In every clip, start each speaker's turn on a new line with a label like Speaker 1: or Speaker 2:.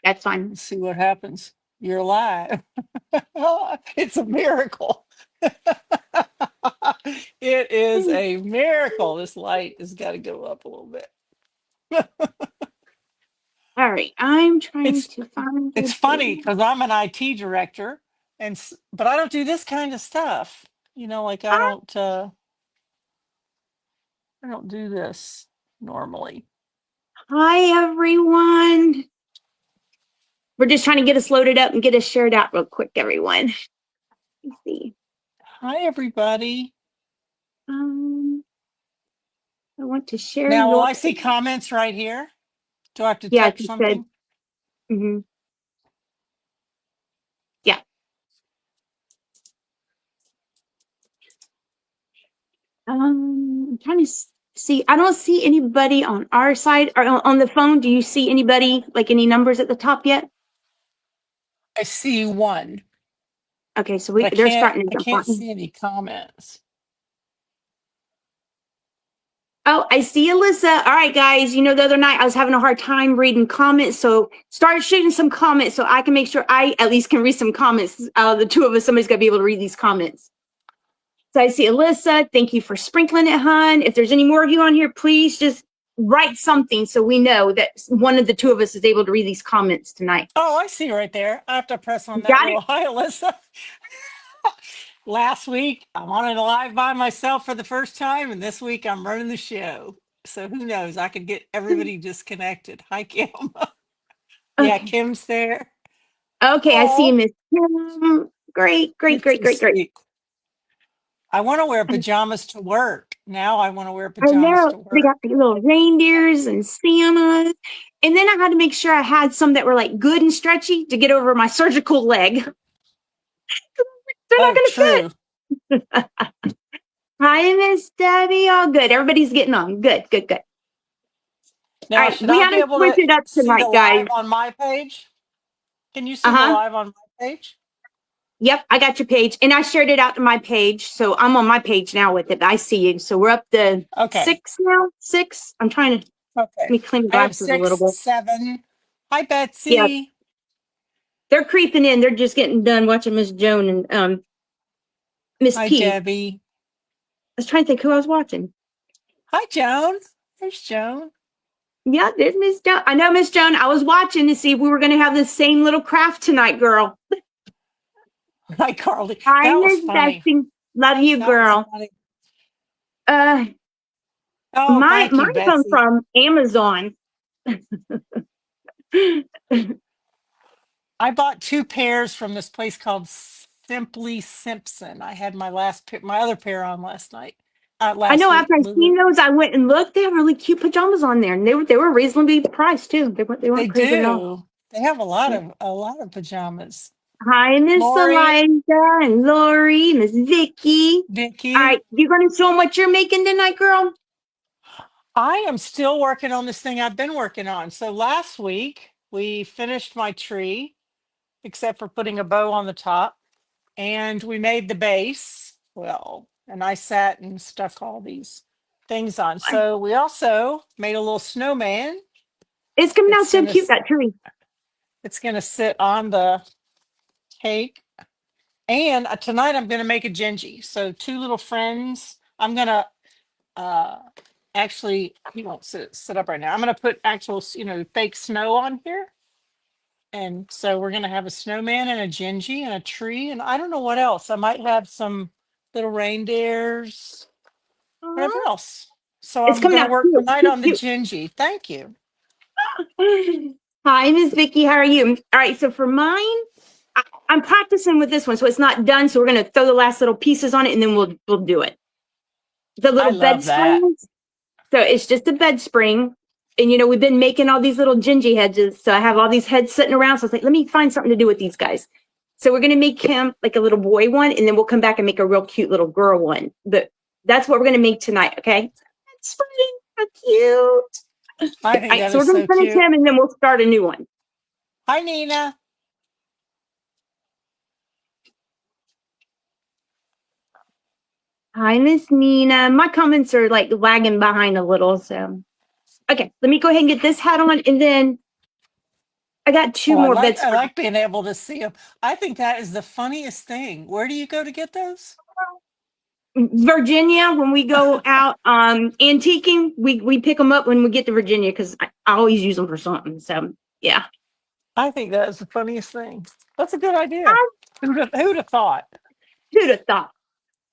Speaker 1: That's fine.
Speaker 2: Let's see what happens. You're alive. It's a miracle. It is a miracle. This light has got to go up a little bit.
Speaker 1: All right. I'm trying
Speaker 2: It's
Speaker 1: to find
Speaker 2: it's
Speaker 1: it
Speaker 2: funny
Speaker 1: here.
Speaker 2: because I'm an IT director, but I don't do this kind of stuff. Like I don't do this normally.
Speaker 1: Hi, everyone. We're just trying to get us loaded up and get us shared out real quick, everyone. Let's see.
Speaker 2: Hi, everybody.
Speaker 1: Um, I want to share
Speaker 2: Now, will
Speaker 1: your.
Speaker 2: I see comments right here? Do I have to
Speaker 1: Yeah,
Speaker 2: touch
Speaker 1: you said.
Speaker 2: something?
Speaker 1: Yeah. I'm trying to see. I don't see anybody on our side or on the phone. Do you see anybody, like any numbers at the top yet?
Speaker 2: I see one,
Speaker 1: Okay, so
Speaker 2: but
Speaker 1: they're starting to
Speaker 2: I
Speaker 1: jump
Speaker 2: can't
Speaker 1: on.
Speaker 2: see any comments.
Speaker 1: Oh, I see Alyssa. All right, guys. You know, the other night I was having a hard time reading comments, so start shooting some comments so I can make sure I at least can read some comments. The two of us, somebody's got to be able to read these comments. So I see Alyssa. Thank you for sprinkling it, hon. If there's any more of you on here, please just write something so we know that one of the two of us is able to read these comments tonight.
Speaker 2: Oh, I see right there. I have to press on that
Speaker 1: Got it?
Speaker 2: little hi, Alyssa. Last week, I'm on it live by myself for the first time, and this week I'm running the show. So who knows? I could get everybody disconnected. Hi, Kim. Yeah,
Speaker 1: Okay.
Speaker 2: Kim's there.
Speaker 1: Okay, I see
Speaker 2: Oh,
Speaker 1: Miss Kim. Great, great,
Speaker 2: it's
Speaker 1: great,
Speaker 2: so
Speaker 1: great, great.
Speaker 2: sweet. I want to wear pajamas to work. Now I want to wear
Speaker 1: I
Speaker 2: pajamas
Speaker 1: know
Speaker 2: to
Speaker 1: they
Speaker 2: work.
Speaker 1: got the little reindeers and Santas. And then I had to make sure I had some that were like good and stretchy to get over my surgical leg. They're not
Speaker 2: Oh,
Speaker 1: going to
Speaker 2: true.
Speaker 1: fit. Hi, Miss Debbie. All good. Everybody's getting on. Good, good, good. All
Speaker 2: Now,
Speaker 1: right.
Speaker 2: should
Speaker 1: We
Speaker 2: I
Speaker 1: had
Speaker 2: be
Speaker 1: to
Speaker 2: able
Speaker 1: switch
Speaker 2: to
Speaker 1: it up
Speaker 2: see the
Speaker 1: tonight, guys.
Speaker 2: live on my page? Can you
Speaker 1: Uh
Speaker 2: see the
Speaker 1: huh.
Speaker 2: live on my page?
Speaker 1: Yep. I got your page and I shared it out to my page. So I'm on my page now with it. I see you. So we're up to
Speaker 2: Okay.
Speaker 1: 6 now. 6. I'm trying to, let
Speaker 2: Okay.
Speaker 1: me clean the
Speaker 2: I have
Speaker 1: glasses a little
Speaker 2: 6,
Speaker 1: bit.
Speaker 2: 7. Hi,
Speaker 1: Yeah.
Speaker 2: Betsy.
Speaker 1: They're creeping in. They're just getting done watching Miss Joan and Miss
Speaker 2: Hi,
Speaker 1: P.
Speaker 2: Debbie.
Speaker 1: I was trying to think who I was watching.
Speaker 2: Hi, Joan. There's Joan.
Speaker 1: Yeah, there's Miss Joan. I know Miss Joan. I was watching to see if we were going to have the same little craft tonight, girl.
Speaker 2: Hi, Carly.
Speaker 1: Hi,
Speaker 2: That was
Speaker 1: Miss
Speaker 2: funny.
Speaker 1: Betsy. Love you,
Speaker 2: That was
Speaker 1: girl.
Speaker 2: funny.
Speaker 1: Uh,
Speaker 2: Oh,
Speaker 1: mine
Speaker 2: thank you,
Speaker 1: comes
Speaker 2: Betsy.
Speaker 1: from Amazon.
Speaker 2: I bought 2 pairs from this place called Simply Simpson. I had my other pair on last night.
Speaker 1: I
Speaker 2: Last
Speaker 1: know.
Speaker 2: week.
Speaker 1: After I seen those, I went and looked. They have really cute pajamas on there, and they were reasonably priced too. They
Speaker 2: They
Speaker 1: weren't crazy at all.
Speaker 2: do. They have a lot of pajamas.
Speaker 1: Hi, Miss
Speaker 2: Lori,
Speaker 1: Eliza and Lori, Miss Vicky. All right,
Speaker 2: Vicky.
Speaker 1: you gonna show them what you're making tonight, girl?
Speaker 2: I am still working on this thing I've been working on. So last week we finished my tree, except for putting a bow on the top, and we made the base. Well, and I sat and stuck all these things on. So we also made a little snowman.
Speaker 1: It's coming out
Speaker 2: It's
Speaker 1: so
Speaker 2: gonna
Speaker 1: cute, that tree.
Speaker 2: it's gonna sit on the cake. And tonight I'm gonna make a gingy. So 2 little friends. I'm gonna uh actually he won't sit up right now. I'm gonna put actual fake snow on here, and so we're gonna have a snowman and a gingy and a tree, and I don't know what else. I might have some little reindeers, whatever
Speaker 1: Aw.
Speaker 2: else. So
Speaker 1: It's
Speaker 2: I'm
Speaker 1: coming
Speaker 2: gonna
Speaker 1: out
Speaker 2: work
Speaker 1: cute,
Speaker 2: tonight
Speaker 1: cute,
Speaker 2: on the
Speaker 1: cute.
Speaker 2: gingy. Thank you.
Speaker 1: Hi, Miss Vicky. How are you? All right, so for mine, I'm practicing with this one, so it's not done. So we're gonna throw the last little pieces on it, and then we'll do it. The
Speaker 2: I
Speaker 1: little bed
Speaker 2: love that.
Speaker 1: springs. So it's just a bed spring. And we've been making all these little gingy heads. So I have all these heads sitting around. So I was like, let me find something to do with these guys. So we're gonna make him like a little boy one, and then we'll come back and make a real cute little girl one. But that's what we're gonna make tonight, okay? That's spring, so cute.
Speaker 2: I
Speaker 1: All
Speaker 2: think
Speaker 1: right,
Speaker 2: that
Speaker 1: so
Speaker 2: is
Speaker 1: we're gonna
Speaker 2: so
Speaker 1: finish
Speaker 2: cute.
Speaker 1: him and then we'll start a new one.
Speaker 2: Hi, Nina.
Speaker 1: Hi, Miss Nina. My comments are like lagging behind a little, so okay, let me go ahead and get this hat on, and then I got two
Speaker 2: Oh,
Speaker 1: more bed
Speaker 2: I
Speaker 1: springs.
Speaker 2: like being able to see them. I think that is the funniest thing. Where do you go to get those?
Speaker 1: Virginia, when we go out antiquing, we pick them up when we get to Virginia because I always use them for something. So yeah,
Speaker 2: I think that is the funniest thing. That's a good idea.
Speaker 1: I,
Speaker 2: Who'd have thought?
Speaker 1: who'd have thought?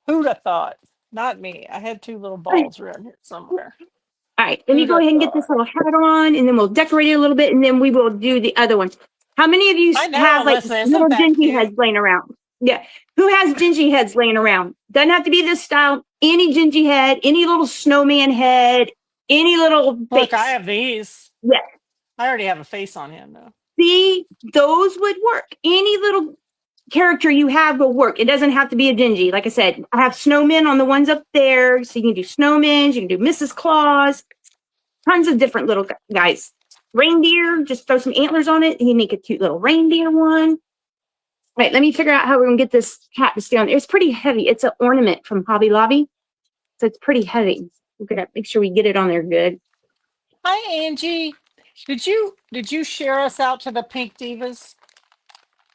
Speaker 2: Who'd have thought? Not me. I had two little balls around here somewhere.
Speaker 1: All right, let me
Speaker 2: Who'd
Speaker 1: go
Speaker 2: have
Speaker 1: ahead and get
Speaker 2: thought?
Speaker 1: this little hat on, and then we'll decorate it a little bit, and then we will do the other ones. How many of you
Speaker 2: I know,
Speaker 1: have like
Speaker 2: Alyssa. Isn't
Speaker 1: little
Speaker 2: that
Speaker 1: gingy heads
Speaker 2: cute?
Speaker 1: laying around? Yeah, who has gingy heads laying around? Doesn't have to be this style. Any gingy head, any little snowman head, any little
Speaker 2: Look, I
Speaker 1: face.
Speaker 2: have these.
Speaker 1: Yeah,
Speaker 2: I already have a face on him, though.
Speaker 1: see, those would work. Any little character you have will work. It doesn't have to be a gingy. Like I said, I have snowmen on the ones up there, so you can do snowmen. You can do Mrs. Claus. Tons of different little guys. Reindeer, just throw some antlers on it. You make a cute little reindeer one. Right, let me figure out how we're gonna get this hat to stay on. It's pretty heavy. It's an ornament from Hobby Lobby, so it's pretty heavy. We're gonna make sure we get it on there good.
Speaker 2: Hi, Angie. Did you share us out to the Pink Divas?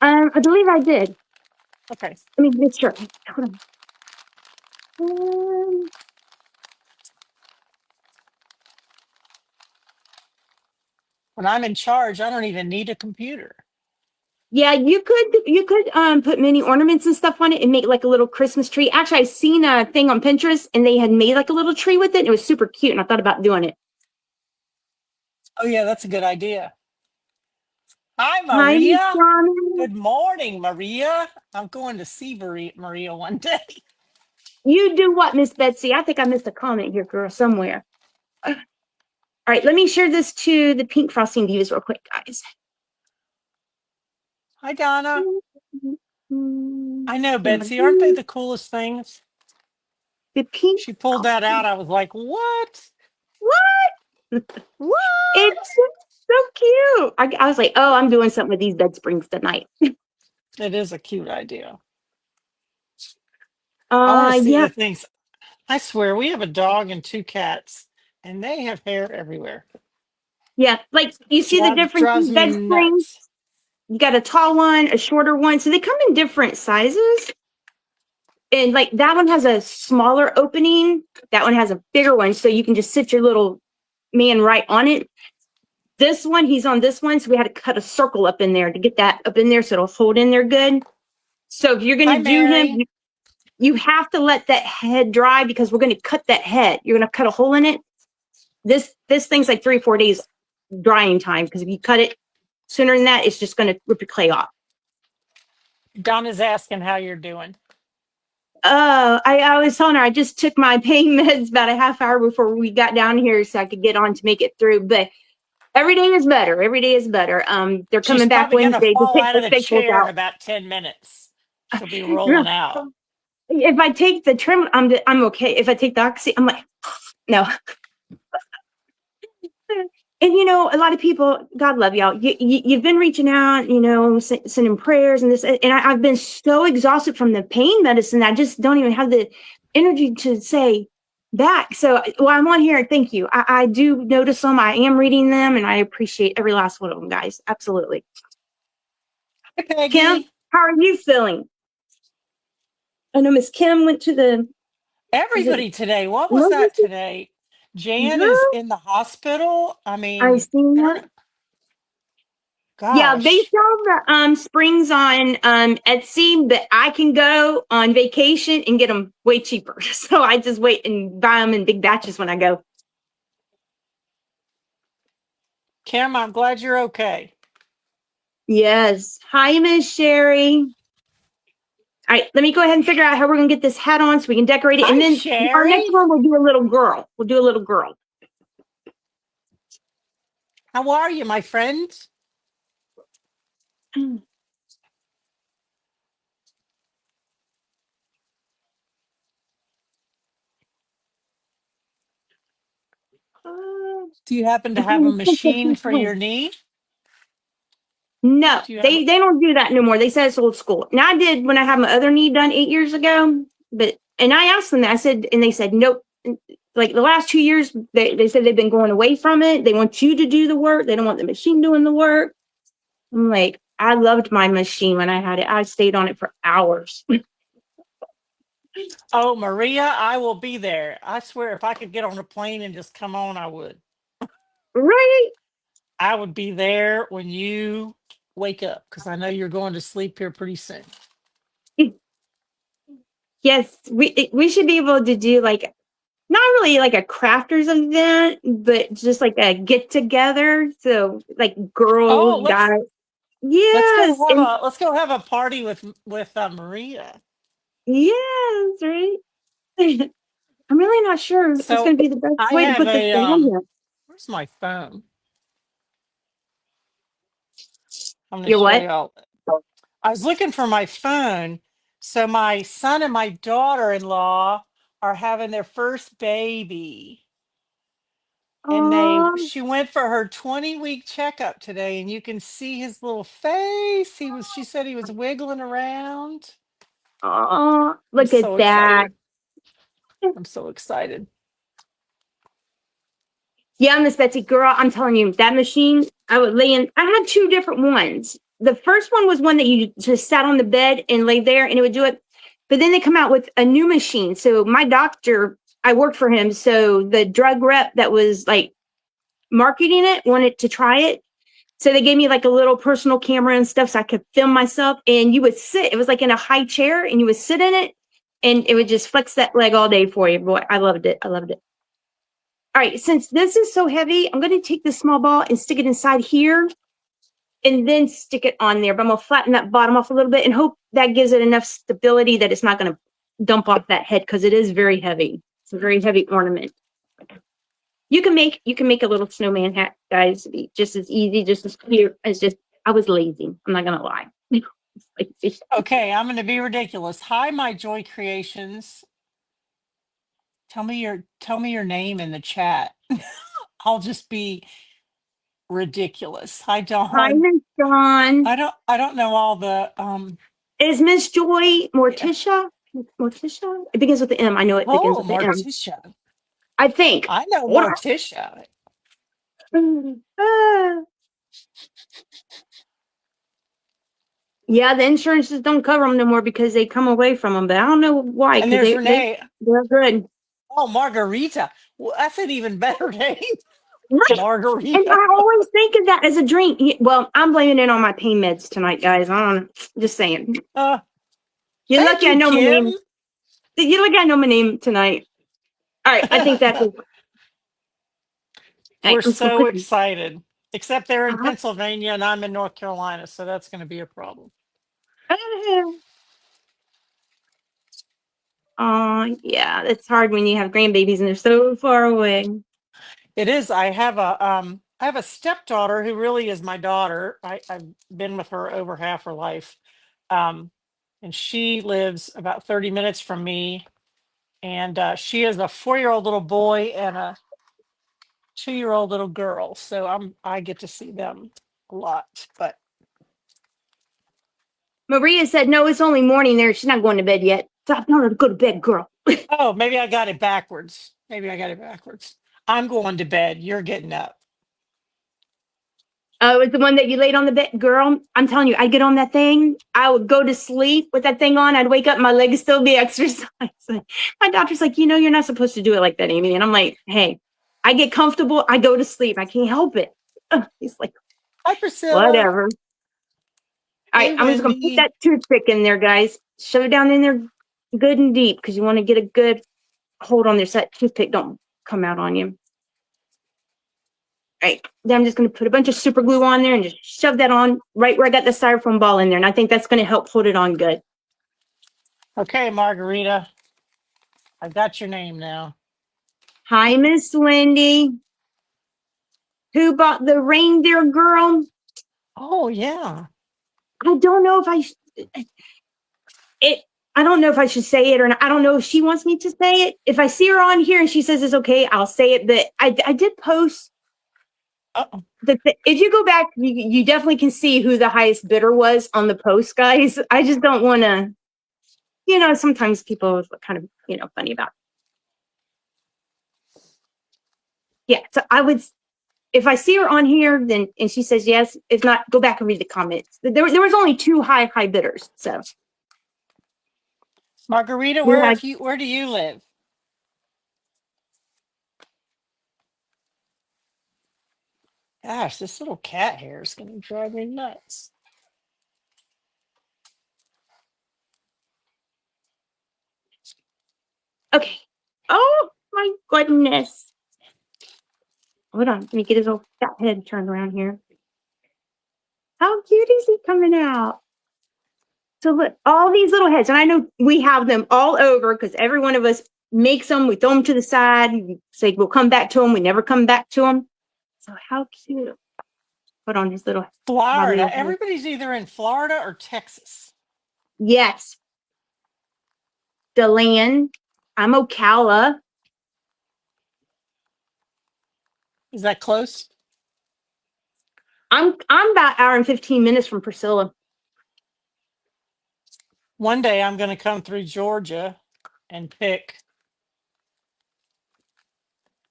Speaker 1: I believe I did.
Speaker 2: Okay.
Speaker 1: Let me make sure. Hold on.
Speaker 2: When I'm in charge, I don't even need a computer.
Speaker 1: Yeah, you could put mini ornaments and stuff on it and make like a little Christmas tree. Actually, I seen a thing on Pinterest and they had made like a little tree with it. And it was super cute, and I thought about doing it.
Speaker 2: Oh yeah, that's a good idea. Hi,
Speaker 1: Hi, Miss
Speaker 2: Maria.
Speaker 1: Donna.
Speaker 2: Good morning, Maria. I'm going to see Maria one day.
Speaker 1: You do what, Miss Betsy? I think I missed a comment here, girl, somewhere. All right, let me share this to the pink frosting divas real quick, guys.
Speaker 2: Hi, Donna. I know,
Speaker 1: And my
Speaker 2: Betsy. Aren't they the coolest things?
Speaker 1: the pink
Speaker 2: She pulled that out.
Speaker 1: frosting.
Speaker 2: I was like, what?
Speaker 1: What?
Speaker 2: What?
Speaker 1: It's so cute. I was like, oh, I'm doing something with these bed springs tonight.
Speaker 2: It is a cute idea. I want to see
Speaker 1: Yeah,
Speaker 2: the things. I swear, we have a dog and two cats, and they have hair everywhere.
Speaker 1: yeah. Like you see the difference
Speaker 2: Drives
Speaker 1: in
Speaker 2: me
Speaker 1: bed springs.
Speaker 2: nuts.
Speaker 1: You got a tall one, a shorter one. So they come in different sizes. And like that one has a smaller opening. That one has a bigger one. So you can just sit your little man right on it. This one, he's on this one. So we had to cut a circle up in there to get that up in there so it'll hold in there good. So if you're
Speaker 2: Hi,
Speaker 1: going to do him,
Speaker 2: Mary.
Speaker 1: you have to let that head dry because we're going to cut that head. You're going to cut a hole in it. This thing's like 3 or 4 days drying time because if you cut it sooner than that, it's just going to rip your clay off.
Speaker 2: Donna's asking how you're doing.
Speaker 1: I was telling her I just took my pain meds about a half hour before we got down here so I could get on to make it through. But every day is better. Every day is better. They're
Speaker 2: She's
Speaker 1: coming back
Speaker 2: probably going to
Speaker 1: Wednesday to
Speaker 2: fall
Speaker 1: take
Speaker 2: out
Speaker 1: the
Speaker 2: of the
Speaker 1: staples
Speaker 2: chair in
Speaker 1: out.
Speaker 2: about 10 minutes. She'll be rolling out.
Speaker 1: If I take the trim, I'm okay. If I take the oxy, I'm like, no. And a lot of people, God love y'all. You've been reaching out, sending prayers and this, and I've been so exhausted from the pain medicine. I just don't even have the energy to say back. So while I'm on here, thank you. I do notice them. I am reading them, and I appreciate every last one of them, guys. Absolutely.
Speaker 2: Hi,
Speaker 1: Kim,
Speaker 2: Peggy.
Speaker 1: how are you feeling? I know Miss Kim went to is it
Speaker 2: Everybody today. What was that
Speaker 1: emergency?
Speaker 2: today? Jan is
Speaker 1: Girl,
Speaker 2: in the hospital. I
Speaker 1: I
Speaker 2: mean,
Speaker 1: seen
Speaker 2: I don't
Speaker 1: that.
Speaker 2: know.
Speaker 1: Yeah, they
Speaker 2: Gosh.
Speaker 1: sell the springs on Etsy, but I can go on vacation and get them way cheaper. So I just wait and buy them in big batches when I go.
Speaker 2: Kim, I'm glad you're okay.
Speaker 1: Yes. Hi, Miss Sherry. All right, let me go ahead and figure out how we're gonna get this hat on so we can decorate it. And
Speaker 2: Hi,
Speaker 1: then our next
Speaker 2: Sherry.
Speaker 1: one we'll do a little girl. We'll do a little girl.
Speaker 2: How are you, my friend? Do you happen to have a machine for your knee?
Speaker 1: No,
Speaker 2: Do you have?
Speaker 1: they don't do that no more. They said it's old school. Now I did when I had my other knee done 8 years ago, and I asked them that. I said, and they said nope. Like the last 2 years, they said they've been going away from it. They want you to do the work. They don't want the machine doing the work. I'm like, I loved my machine when I had it. I stayed on it for hours.
Speaker 2: Oh, Maria, I will be there. I swear, if I could get on a plane and just come on, I would.
Speaker 1: Right?
Speaker 2: I would be there when you wake up because I know you're going to sleep here pretty soon.
Speaker 1: Yes, we should be able to do like not really like a crafters event, but just like a get together. So like
Speaker 2: Oh,
Speaker 1: girls, guys. Yes, and
Speaker 2: let's go have a party with Maria.
Speaker 1: yes, right. I'm really not sure what's
Speaker 2: So
Speaker 1: going to be the best
Speaker 2: I
Speaker 1: way to
Speaker 2: have
Speaker 1: put this
Speaker 2: a
Speaker 1: thing on here.
Speaker 2: where's my phone? I'm going to
Speaker 1: Your
Speaker 2: show
Speaker 1: what?
Speaker 2: y'all. I was looking for my phone. So my son and my daughter-in-law are having their first baby. And
Speaker 1: Oh,
Speaker 2: she went for her 20-week checkup today, and you can see his little face. She said he was wiggling around.
Speaker 1: oh,
Speaker 2: I'm
Speaker 1: look at
Speaker 2: so
Speaker 1: that.
Speaker 2: excited. I'm so excited.
Speaker 1: Yeah, Miss Betsy, girl, I'm telling you, that machine, I would lay in. I had two different ones. The first one was one that you just sat on the bed and lay there and it would do it. But then they come out with a new machine. So my doctor, I worked for him. So the drug rep that was like marketing it wanted to try it. So they gave me like a little personal camera and stuff so I could film myself. And you would sit, it was like in a high chair and you would sit in it and it would just flex that leg all day for you. Boy, I loved it. I loved it. All right, since this is so heavy, I'm going to take this small ball and stick it inside here and then stick it on there. But I'm going to flatten that bottom off a little bit and hope that gives it enough stability that it's not going to dump off that head because it is very heavy. It's a very heavy ornament. You can make a little snowman hat, guys. Be just as easy, just as clear as just I was lazy. I'm not going to lie.
Speaker 2: Okay, I'm going to be ridiculous. Hi, my Joy Creations. Tell me your name in the chat. I'll just be ridiculous. Hi,
Speaker 1: Hi,
Speaker 2: Dawn.
Speaker 1: Miss Dawn.
Speaker 2: I don't know all the
Speaker 1: Is Miss Joy
Speaker 2: yeah.
Speaker 1: Morticia? Morticia? It begins with the M. I know it begins
Speaker 2: Oh,
Speaker 1: with the M.
Speaker 2: Morticia.
Speaker 1: I think.
Speaker 2: I know
Speaker 1: Hold
Speaker 2: Morticia.
Speaker 1: on. Yeah, the insurances don't cover them no more because they come away from them. But I don't know why,
Speaker 2: And
Speaker 1: because
Speaker 2: there's
Speaker 1: they
Speaker 2: Renee.
Speaker 1: they're good.
Speaker 2: Oh, Margarita. Well, that's an even better name.
Speaker 1: Right. And
Speaker 2: Margarita.
Speaker 1: I always think of that as a drink. Well, I'm blaming it on my pain meds tonight, guys. I don't know. Just saying.
Speaker 2: Uh,
Speaker 1: You're
Speaker 2: thank
Speaker 1: lucky I
Speaker 2: you,
Speaker 1: know my
Speaker 2: Kim.
Speaker 1: name. You're lucky I know my name tonight. All right, I think that's it. All right,
Speaker 2: We're
Speaker 1: I'm just gonna
Speaker 2: so
Speaker 1: put them.
Speaker 2: excited. Except they're in Pennsylvania and I'm in North Carolina, so that's going to be a problem.
Speaker 1: Oh, yeah, it's hard when you have grandbabies and they're so far away.
Speaker 2: It is. I have a stepdaughter who really is my daughter. I've been with her over half her life. Um, and she lives about 30 minutes from me. And she has a 4-year-old little boy and a 2-year-old little girl. So I get to see them a lot. But
Speaker 1: Maria said, "No, it's only morning there. She's not going to bed yet. Stop telling her to go to bed, girl."
Speaker 2: oh, maybe I got it backwards. Maybe I got it backwards. I'm going to bed. You're getting up.
Speaker 1: Oh, it's the one that you laid on the bed, girl. I'm telling you, I get on that thing. I would go to sleep with that thing on. I'd wake up, my legs still be exercising. My doctor's like, you're not supposed to do it like that, Amy. And I'm like, hey, I get comfortable. I go to sleep. I can't help it. He's like,
Speaker 2: Hi, Priscilla.
Speaker 1: whatever. All right,
Speaker 2: Hey,
Speaker 1: I'm just gonna put
Speaker 2: Wendy.
Speaker 1: that toothpick in there, guys. Shove it down in there, good and deep, because you want to get a good hold on there, so that toothpick don't come out on you. Right. Then I'm just going to put a bunch of super glue on there and just shove that on right where I got the styrofoam ball in there. And I think that's going to help hold it on good.
Speaker 2: Okay, Margarita. I've got your name now.
Speaker 1: Hi, Miss Wendy. Who bought the reindeer girl?
Speaker 2: Oh, yeah.
Speaker 1: I don't know if it. I don't know if I should say it or not. I don't know if she wants me to say it. If I see her on here and she says it's okay, I'll say it. But I did post
Speaker 2: Uh-oh.
Speaker 1: if you go back, you definitely can see who the highest bidder was on the post, guys. I just don't want to, sometimes people are kind of, funny about it. Yeah. So if I see her on here, then and she says yes. If not, go back and read the comments. There was only two high bidders. So
Speaker 2: Margarita,
Speaker 1: we had
Speaker 2: where do you live? Gosh, this little cat hair is going to drive me nuts.
Speaker 1: okay. Oh my goodness. Hold on, let me get his old fat head turned around here. How cute is he coming out? So look, all these little heads, and I know we have them all over because every one of us makes them. We throw them to the side. We say we'll come back to them. We never come back to them. So how cute! Put on these little
Speaker 2: Florida.
Speaker 1: heads.
Speaker 2: Everybody's either in Florida or Texas.
Speaker 1: Yes, Deland. I'm Ocala.
Speaker 2: Is that close?
Speaker 1: I'm about an hour and 15 minutes from Priscilla.
Speaker 2: One day I'm going to come through Georgia and pick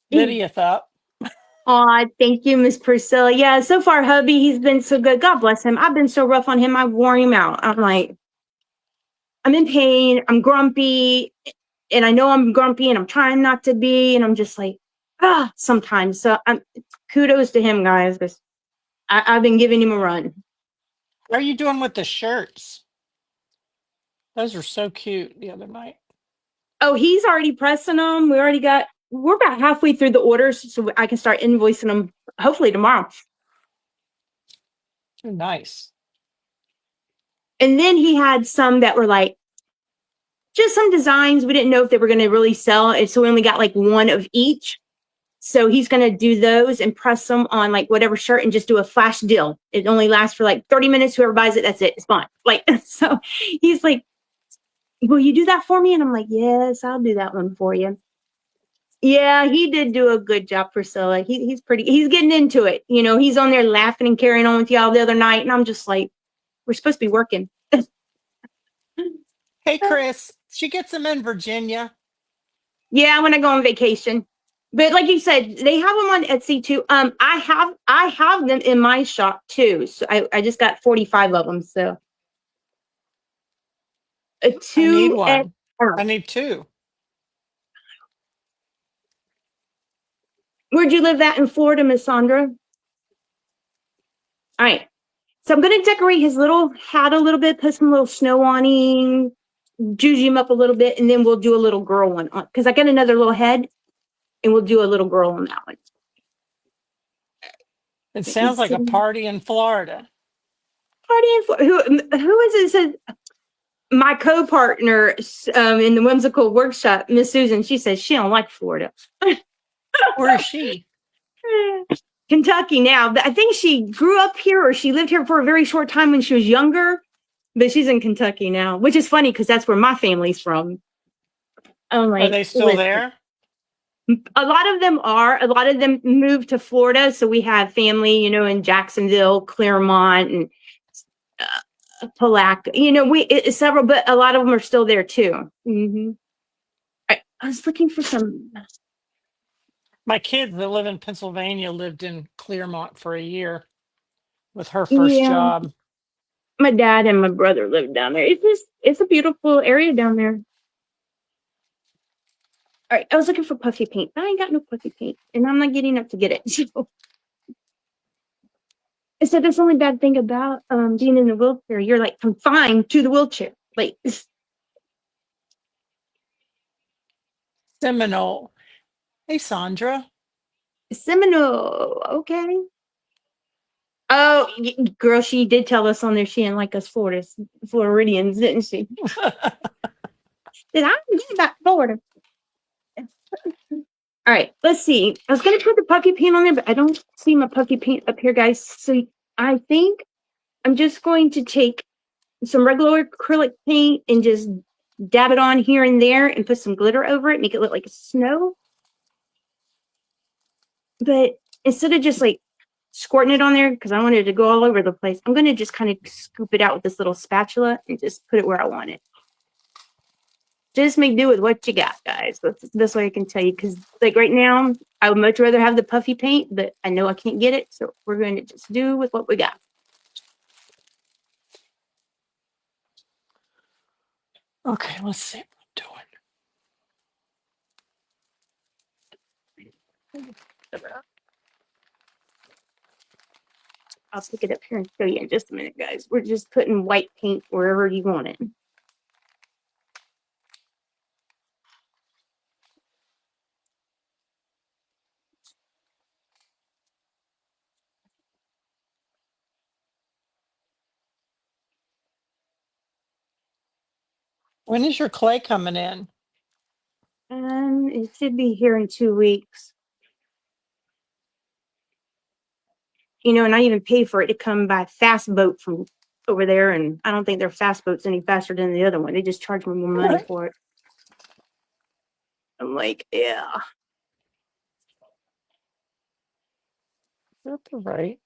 Speaker 2: Lydia up.
Speaker 1: Aw, thank you, Miss Priscilla. Yeah, so far, hubby, he's been so good. God bless him. I've been so rough on him. I wore him out. I'm like, I'm in pain. I'm grumpy. And I know I'm grumpy and I'm trying not to be. And I'm just like, sometimes. So kudos to him, guys, because I've been giving him a run.
Speaker 2: What are you doing with the shirts? Those are so cute the other night.
Speaker 1: Oh, he's already pressing them. We're about halfway through the orders, so I can start invoicing them hopefully tomorrow.
Speaker 2: Too nice.
Speaker 1: And then he had some that were like, just some designs. We didn't know if they were going to really sell. And so we only got like one of each. So he's going to do those and press them on like whatever shirt and just do a flash deal. It only lasts for like 30 minutes. Whoever buys it, that's it. It's fine. Like, so he's like, will you do that for me? And I'm like, yes, I'll do that one for you. Yeah, he did do a good job, Priscilla. He's getting into it. You know, he's on there laughing and carrying on with y'all the other night. And I'm just like, we're supposed to be working.
Speaker 2: Hey, Chris, she gets them in Virginia.
Speaker 1: Yeah, when I go on vacation. But like you said, they have them on Etsy too. I have them in my shop too. So I just got 45 of them. So
Speaker 2: I need one.
Speaker 1: I
Speaker 2: need two.
Speaker 1: Where'd you live at in Florida, Miss Sandra? All right. So I'm gonna decorate his little hat a little bit, put some little snow awning, juice him up a little bit, and then we'll do a little girl one on because I got another little head, and we'll do a little girl on that one.
Speaker 2: It sounds like a party in Florida.
Speaker 1: Who is it? Said my co-partner in the whimsical workshop, Miss Susan. She says she don't like Florida.
Speaker 2: Where is she?
Speaker 1: Kentucky now. I think she grew up here or she lived here for a very short time when she was younger, but she's in Kentucky now, which is funny because that's where my family's from. I'm like,
Speaker 2: are they still there?
Speaker 1: A lot of them are. A lot of them moved to Florida. So we have family, you know, in Jacksonville, Claremont, and Palaca. You know, several, but a lot of them are still there too. Mm-hmm. I was looking for some.
Speaker 2: My kids that live in Pennsylvania lived in Claremont for a year with her first job.
Speaker 1: My dad and my brother lived down there. It's a beautiful area down there. All right, I was looking for puffy paint. I ain't got no puffy paint, and I'm not getting up to get it. So that's the only bad thing about being in the wheelchair. You're like confined to the wheelchair. Like
Speaker 2: Seminole. Hey, Sandra.
Speaker 1: Seminole. Okay. Oh, girl, she did tell us on there she didn't like us Floridians, didn't she? Did I forget about Florida? All right, let's see. I was going to put the puffy paint on there, but I don't see my puffy paint up here, guys. So I think I'm just going to take some regular acrylic paint and just dab it on here and there and put some glitter over it, make it look like snow. But instead of just like squirting it on there, because I wanted it to go all over the place, I'm going to just kind of scoop it out with this little spatula and just put it where I want it. just make do with what you got, guys. That's this way I can tell you. Because like right now, I would much rather have the puffy paint, but I know I can't get it, so we're going to just do with what we got.
Speaker 2: Okay, let's see what I'm doing.
Speaker 1: I'll pick it up here and show you in just a minute, guys. We're just putting white paint wherever you want it.
Speaker 2: When is your clay coming in?
Speaker 1: It should be here in 2 weeks. You know, and I even pay for it to come by fast boat from over there, and I don't think their fast boat's any faster than the other one. They just charge me more money for it. I'm like, yeah.
Speaker 2: That's all right.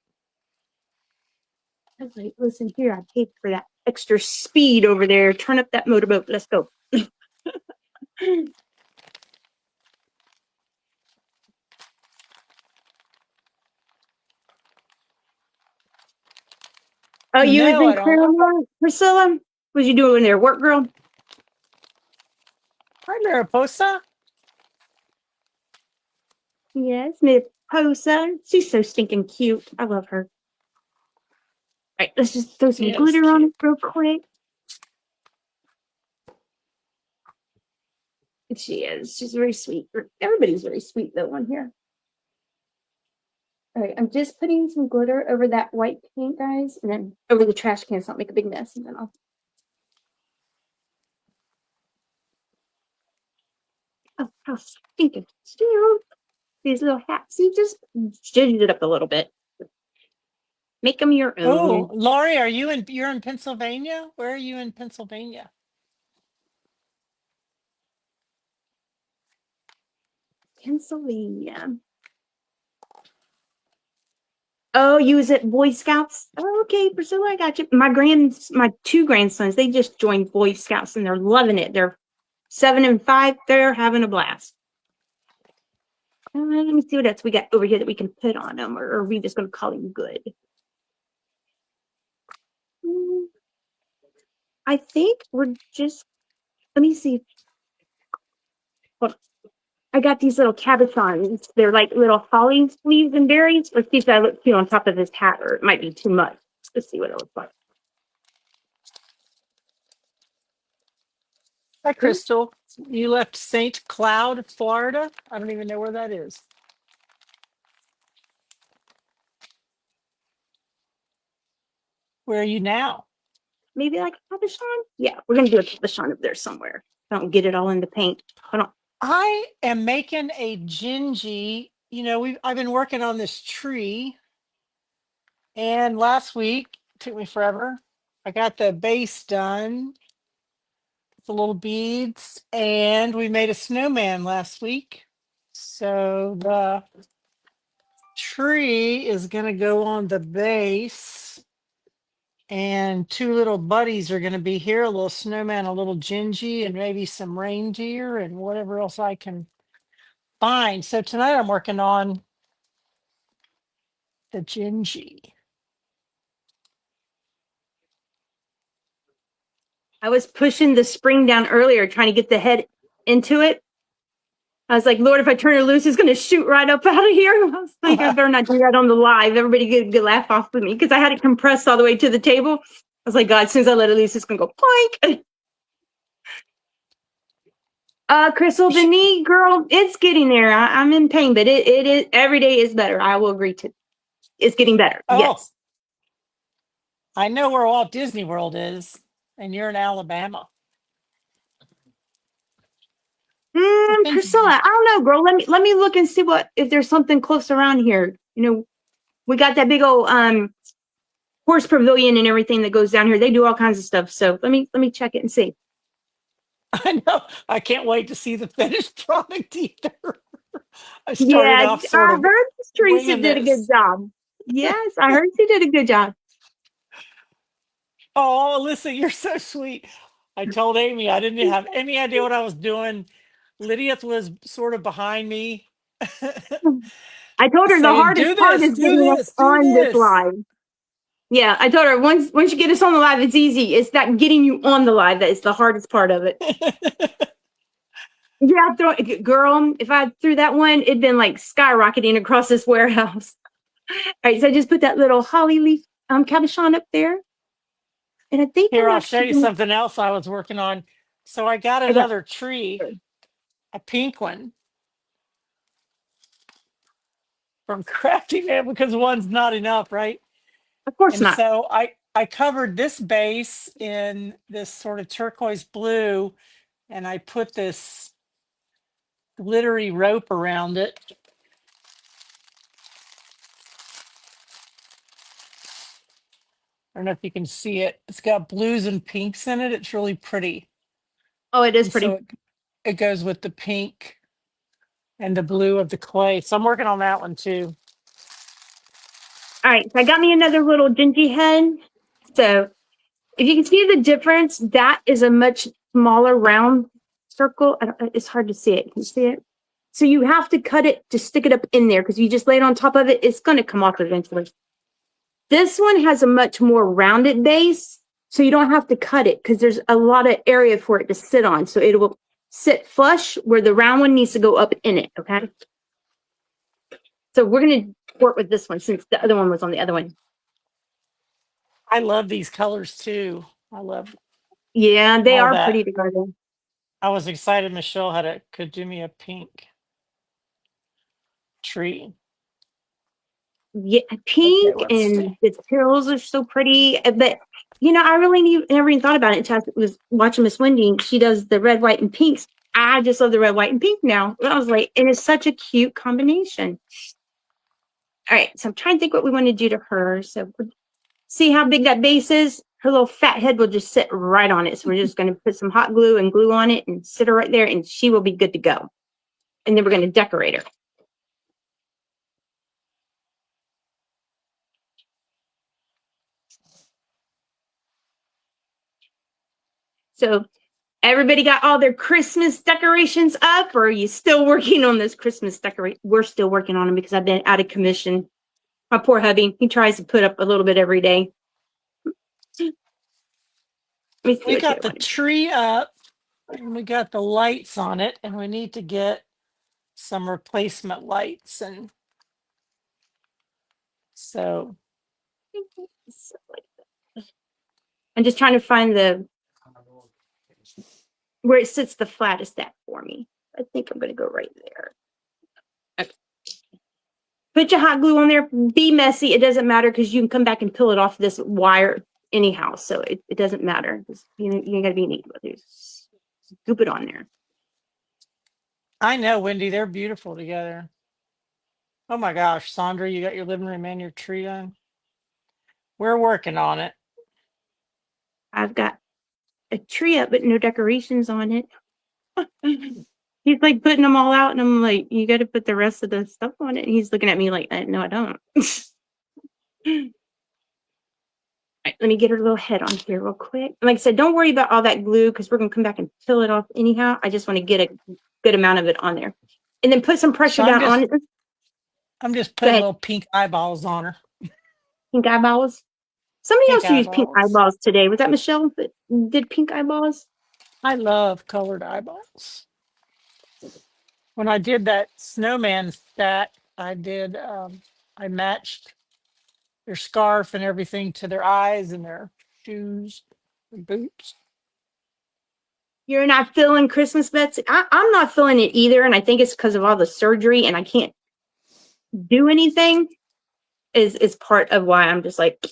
Speaker 1: I was like, listen here, I paid for that extra speed over there. Turn up that motorboat. Let's go. Oh, you was
Speaker 2: No,
Speaker 1: in
Speaker 2: I don't.
Speaker 1: Claremont, Priscilla? What you doing there, work girl?
Speaker 2: Hi, Mariposa.
Speaker 1: Yes, Miss Posa. She's so stinking cute. I love her. All right, let's just throw some
Speaker 2: Yes,
Speaker 1: glitter on it
Speaker 2: cute.
Speaker 1: real quick. She is. She's very sweet. Everybody's very sweet though on here. All right, I'm just putting some glitter over that white paint, guys, and then over the trash can so I'll make a big mess, and then I'll. Oh, how stinking cute! These little hats. See, just zhuzh it up a little bit. Make them your
Speaker 2: Oh,
Speaker 1: own.
Speaker 2: Laurie, you're in Pennsylvania? Where are you in Pennsylvania?
Speaker 1: Pennsylvania. Oh, you was at Boy Scouts? Oh, okay, Priscilla, I got you. My 2 grandsons, they just joined Boy Scouts and they're loving it. They're 7 and 5. They're having a blast. Let me see what else we got over here that we can put on them, or are we just going to call him good? I think we're just. Let me see. Hold on. I got these little cabochons. They're like little holly leaves and berries. Let's see if that looks cute on top of his hat, or it might be too much. Let's see what it looks like.
Speaker 2: Hi, Crystal. You left St. Cloud, Florida? I don't even know where that is. Where are you now?
Speaker 1: Maybe like a cabochon? Yeah, we're gonna do a cabochon up there somewhere. Don't get it all in the paint. Hold on.
Speaker 2: I am making a gingy. You know, I've been working on this tree, and last week took me forever. I got the base done, the little beads, and we made a snowman last week. So the tree is going to go on the base, and 2 little buddies are going to be here, a little snowman, a little gingy, and maybe some reindeer and whatever else I can find. So tonight I'm working on the gingy.
Speaker 1: I was pushing the spring down earlier, trying to get the head into it. I was like, Lord, if I turn it loose, it's going to shoot right up out of here. I was like, I better not do that on the live. Everybody get a good laugh off with me because I had it compressed all the way to the table. I was like, God, as soon as I let it loose, it's going to go plank. Crystal, the knee, girl, it's getting there. I'm in pain, but it is every day is better. I will agree to. It's getting better.
Speaker 2: Oh,
Speaker 1: Yes.
Speaker 2: I know where Walt Disney World is, and you're in Alabama. I've been to
Speaker 1: Priscilla, I don't know, girl. Let me look and see what if there's something close around here. You know, we got that big old horse pavilion and everything that goes down here. They do all kinds of stuff. So let me check it and see.
Speaker 2: I know. I can't wait to see the finished product either. I started
Speaker 1: Yeah,
Speaker 2: off sort
Speaker 1: I
Speaker 2: of
Speaker 1: heard Teresa
Speaker 2: winging
Speaker 1: did a good
Speaker 2: this.
Speaker 1: job. Yes, I heard she did a good job.
Speaker 2: Oh, Alyssa, you're so sweet. I told Amy I didn't have any idea what I was doing. Lydia was sort of behind me,
Speaker 1: I told her the
Speaker 2: saying,
Speaker 1: hardest
Speaker 2: "Do
Speaker 1: part
Speaker 2: this,
Speaker 1: is
Speaker 2: do
Speaker 1: getting us
Speaker 2: this, do
Speaker 1: on this
Speaker 2: this."
Speaker 1: live. Yeah, I told her once you get us on the live, it's easy. It's that getting you on the live that is the hardest part of it. Yeah, girl, if I threw that one, it'd been like skyrocketing across this warehouse. All right, so I just put that little holly leaf cabochon up there. And I think
Speaker 2: Here,
Speaker 1: I'm
Speaker 2: I'll show
Speaker 1: actually
Speaker 2: you
Speaker 1: gonna,
Speaker 2: something else I was working on. So I got
Speaker 1: I got,
Speaker 2: another tree, a pink one from Crafty Man because one's not enough, right?
Speaker 1: of course
Speaker 2: And
Speaker 1: not.
Speaker 2: so I covered this base in this sort of turquoise blue, and I put this glittery rope around it. I don't know if you can see it. It's got blues and pinks in it. It's really pretty.
Speaker 1: Oh, it is
Speaker 2: And so
Speaker 1: pretty.
Speaker 2: it goes with the pink and the blue of the clay. So I'm working on that one too.
Speaker 1: All right, so I got me another little dingy head. So if you can see the difference, that is a much smaller round circle. It's hard to see it. Can you see it? So you have to cut it to stick it up in there because you just lay it on top of it. It's going to come off eventually. This one has a much more rounded base, so you don't have to cut it because there's a lot of area for it to sit on. So it will sit flush where the round one needs to go up in it, okay? So we're going to work with this one since the other one was on the other one.
Speaker 2: I love these colors too. I love
Speaker 1: Yeah, they
Speaker 2: all
Speaker 1: are
Speaker 2: that.
Speaker 1: pretty together.
Speaker 2: I was excited Michelle could do me a pink tree.
Speaker 1: Yeah,
Speaker 2: Okay,
Speaker 1: pink
Speaker 2: let's
Speaker 1: and
Speaker 2: see.
Speaker 1: the tails are so pretty. But I really never even thought about it until I was watching Miss Wendy. She does the red, white, and pinks. I just love the red, white, and pink now. I was like, and it's such a cute combination. All right, so I'm trying to think what we want to do to her. So see how big that base is? Her little fat head will just sit right on it. So we're just going to put some hot glue and glue on it and sit her right there, and she will be good to go. And then we're going to decorate her. So everybody got all their Christmas decorations up, or are you still working on this Christmas decoration? We're still working on them because I've been out of commission. My poor hubby, he tries to put up a little bit every day. Let me see
Speaker 2: We
Speaker 1: what you
Speaker 2: got the
Speaker 1: want.
Speaker 2: tree up and we got the lights on it, and we need to get some replacement lights. And so
Speaker 1: I'm just trying to find where it sits the flattest at for me. I think I'm going to go right there. Okay. Put your hot glue on there. Be messy. It doesn't matter because you can come back and peel it off this wire anyhow. So it doesn't matter. Just, you got to be neat with it. Scoop it on there.
Speaker 2: I know, Wendy, they're beautiful together. Oh my gosh, Sandra, you got your living room and your tree done? We're working on it.
Speaker 1: I've got a tree up, but no decorations on it. He's like putting them all out, and I'm like, you got to put the rest of the stuff on it. And he's looking at me like, no, I don't. All right, let me get her little head on here real quick. Like I said, don't worry about all that glue because we're gonna come back and peel it off anyhow. I just want to get a good amount of it on there, and then put some pressure
Speaker 2: So
Speaker 1: down on it.
Speaker 2: I'm just
Speaker 1: Go
Speaker 2: putting
Speaker 1: ahead,
Speaker 2: little pink eyeballs on her.
Speaker 1: pink eyeballs. Somebody
Speaker 2: Pink
Speaker 1: else used pink
Speaker 2: eyeballs.
Speaker 1: eyeballs today. Was that Michelle that did pink eyeballs?
Speaker 2: I love colored eyeballs. When I did that snowman stack, I matched their scarf and everything to their eyes and their shoes and boots.
Speaker 1: You're not feeling Christmas, Betsy? I'm not feeling it either, and I think it's because of all the surgery, and I can't do anything. Is part of why I'm just like,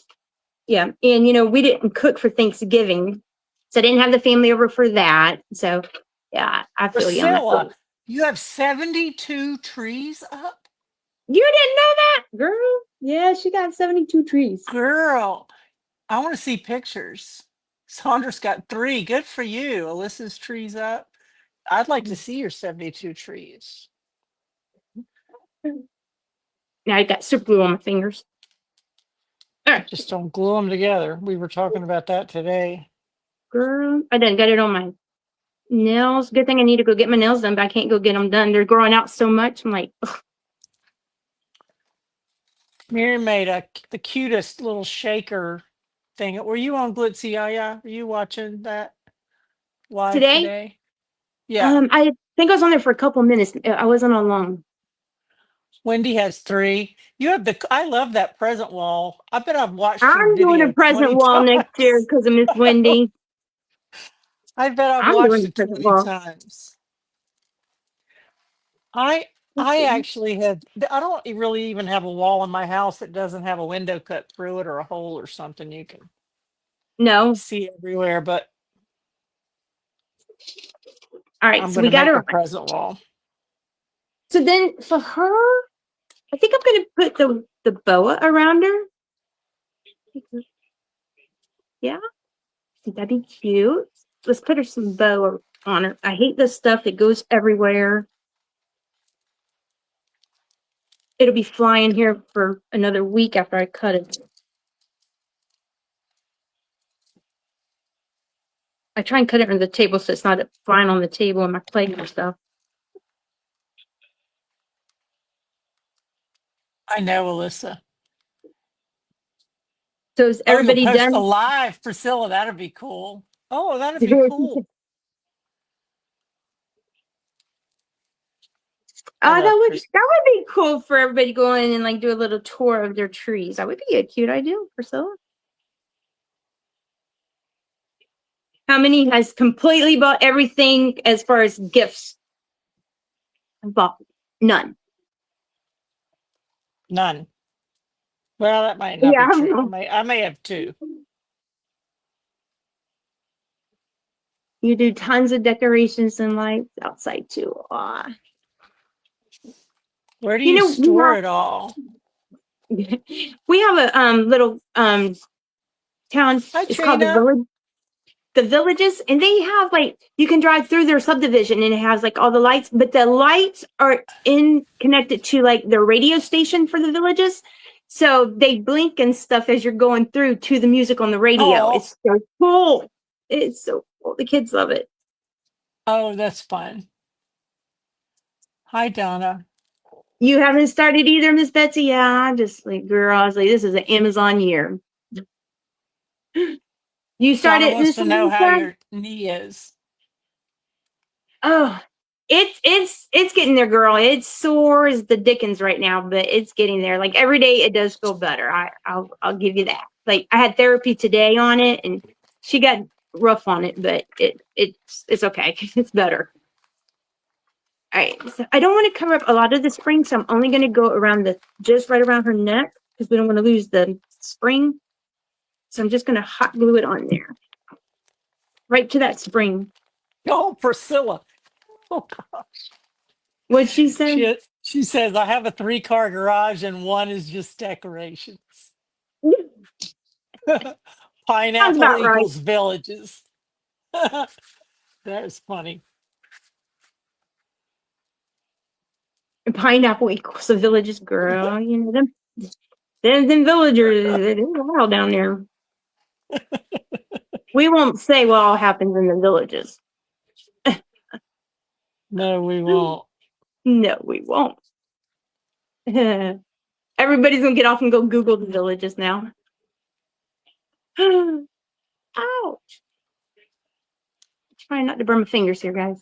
Speaker 1: yeah. And we didn't cook for Thanksgiving, so I didn't have the family over for that. So yeah, I feel you on that.
Speaker 2: Priscilla, you have 72 trees up?
Speaker 1: You didn't know that, girl? Yeah, she got 72 trees.
Speaker 2: Girl, I want to see pictures. Sandra's got 3. Good for you. Alyssa's trees up. I'd like to see your 72 trees.
Speaker 1: Now I got super glue on my fingers. All right,
Speaker 2: Just don't glue them together. We were talking about that today.
Speaker 1: Girl, I done got it on my nails. Good thing I need to go get my nails done, but I can't go get them done. They're growing out so much. I'm like, ugh.
Speaker 2: Mary made the cutest little shaker thing. Were you on Glitzy Yaya? Were you watching that live
Speaker 1: Today,
Speaker 2: today? Yeah.
Speaker 1: I think I was on there for a couple minutes. I wasn't on long.
Speaker 2: Wendy has 3. You have I love that present wall. I bet I've watched your
Speaker 1: I'm doing a
Speaker 2: video
Speaker 1: present
Speaker 2: 20
Speaker 1: wall next year
Speaker 2: times.
Speaker 1: because of Miss Wendy.
Speaker 2: I bet I've
Speaker 1: I'm doing
Speaker 2: watched
Speaker 1: a
Speaker 2: it
Speaker 1: present
Speaker 2: 20
Speaker 1: wall.
Speaker 2: times. I
Speaker 1: Let's
Speaker 2: I
Speaker 1: see.
Speaker 2: actually have I don't really even have a wall in my house that doesn't have a window cut through it or a hole or something you can
Speaker 1: No.
Speaker 2: see everywhere, but
Speaker 1: All right,
Speaker 2: I'm
Speaker 1: so
Speaker 2: going
Speaker 1: we
Speaker 2: to
Speaker 1: got
Speaker 2: make
Speaker 1: her
Speaker 2: a
Speaker 1: on.
Speaker 2: present wall.
Speaker 1: So then for her, I think I'm gonna put the boa around her. Yeah, I think that'd be cute. Let's put her some boa on her. I hate this stuff that goes everywhere. It'll be flying here for another week after I cut it. I try and cut it on the table so it's not flying on the table and my plate and stuff.
Speaker 2: I know, Alyssa.
Speaker 1: So is
Speaker 2: Oh, you'll
Speaker 1: everybody
Speaker 2: post a
Speaker 1: done?
Speaker 2: live, Priscilla. That'd be cool. Oh, that'd be cool. I
Speaker 1: Oh,
Speaker 2: love
Speaker 1: that would be cool for everybody to go in and like do a little tour of their trees. That would be a cute idea, Priscilla. How many has completely bought everything as far as gifts? Bought none.
Speaker 2: None. Well, that might not
Speaker 1: Yeah,
Speaker 2: be true. I may have 2.
Speaker 1: you do tons of decorations and lights outside too. Aw.
Speaker 2: Where do
Speaker 1: You
Speaker 2: you
Speaker 1: know,
Speaker 2: store it all?
Speaker 1: we have a little town.
Speaker 2: Hi,
Speaker 1: It's called the
Speaker 2: Trina.
Speaker 1: Village. The Villages, and they have like you can drive through their subdivision and it has like all the lights, but the lights are in connected to like the radio station for the villages. So they blink and stuff as you're going through to the music on the radio.
Speaker 2: Oh,
Speaker 1: It's so cool. It's so cool. The kids love it.
Speaker 2: oh, that's fun. Hi, Donna.
Speaker 1: You haven't started either, Miss Betsy? Yeah, I'm just like, girl, I was like, this is an Amazon year. You
Speaker 2: Donna
Speaker 1: started,
Speaker 2: wants
Speaker 1: Miss
Speaker 2: to know how
Speaker 1: Lisa?
Speaker 2: your knee is.
Speaker 1: Oh, it's getting there, girl. It's sore as the dickens right now, but it's getting there. Like every day, it does feel better. I'll give you that. Like I had therapy today on it, and she got rough on it, but it's okay. It's better. All right. So I don't want to cover up a lot of the spring, so I'm only going to go around just right around her neck because we don't want to lose the spring. So I'm just going to hot glue it on there, right to that spring.
Speaker 2: Oh, Priscilla. Oh,
Speaker 1: What'd she say?
Speaker 2: she says, I have a 3-car garage and one is just decorations.
Speaker 1: Sounds
Speaker 2: Pineapple
Speaker 1: about right.
Speaker 2: equals villages. That is funny.
Speaker 1: Pineapple equals the villages, girl. You know them villagers. It's wild down there. We won't say what all happens in the villages.
Speaker 2: No, we won't.
Speaker 1: No, we won't. Everybody's gonna get off and go Google the villages now. Ouch! Trying not to burn my fingers here, guys.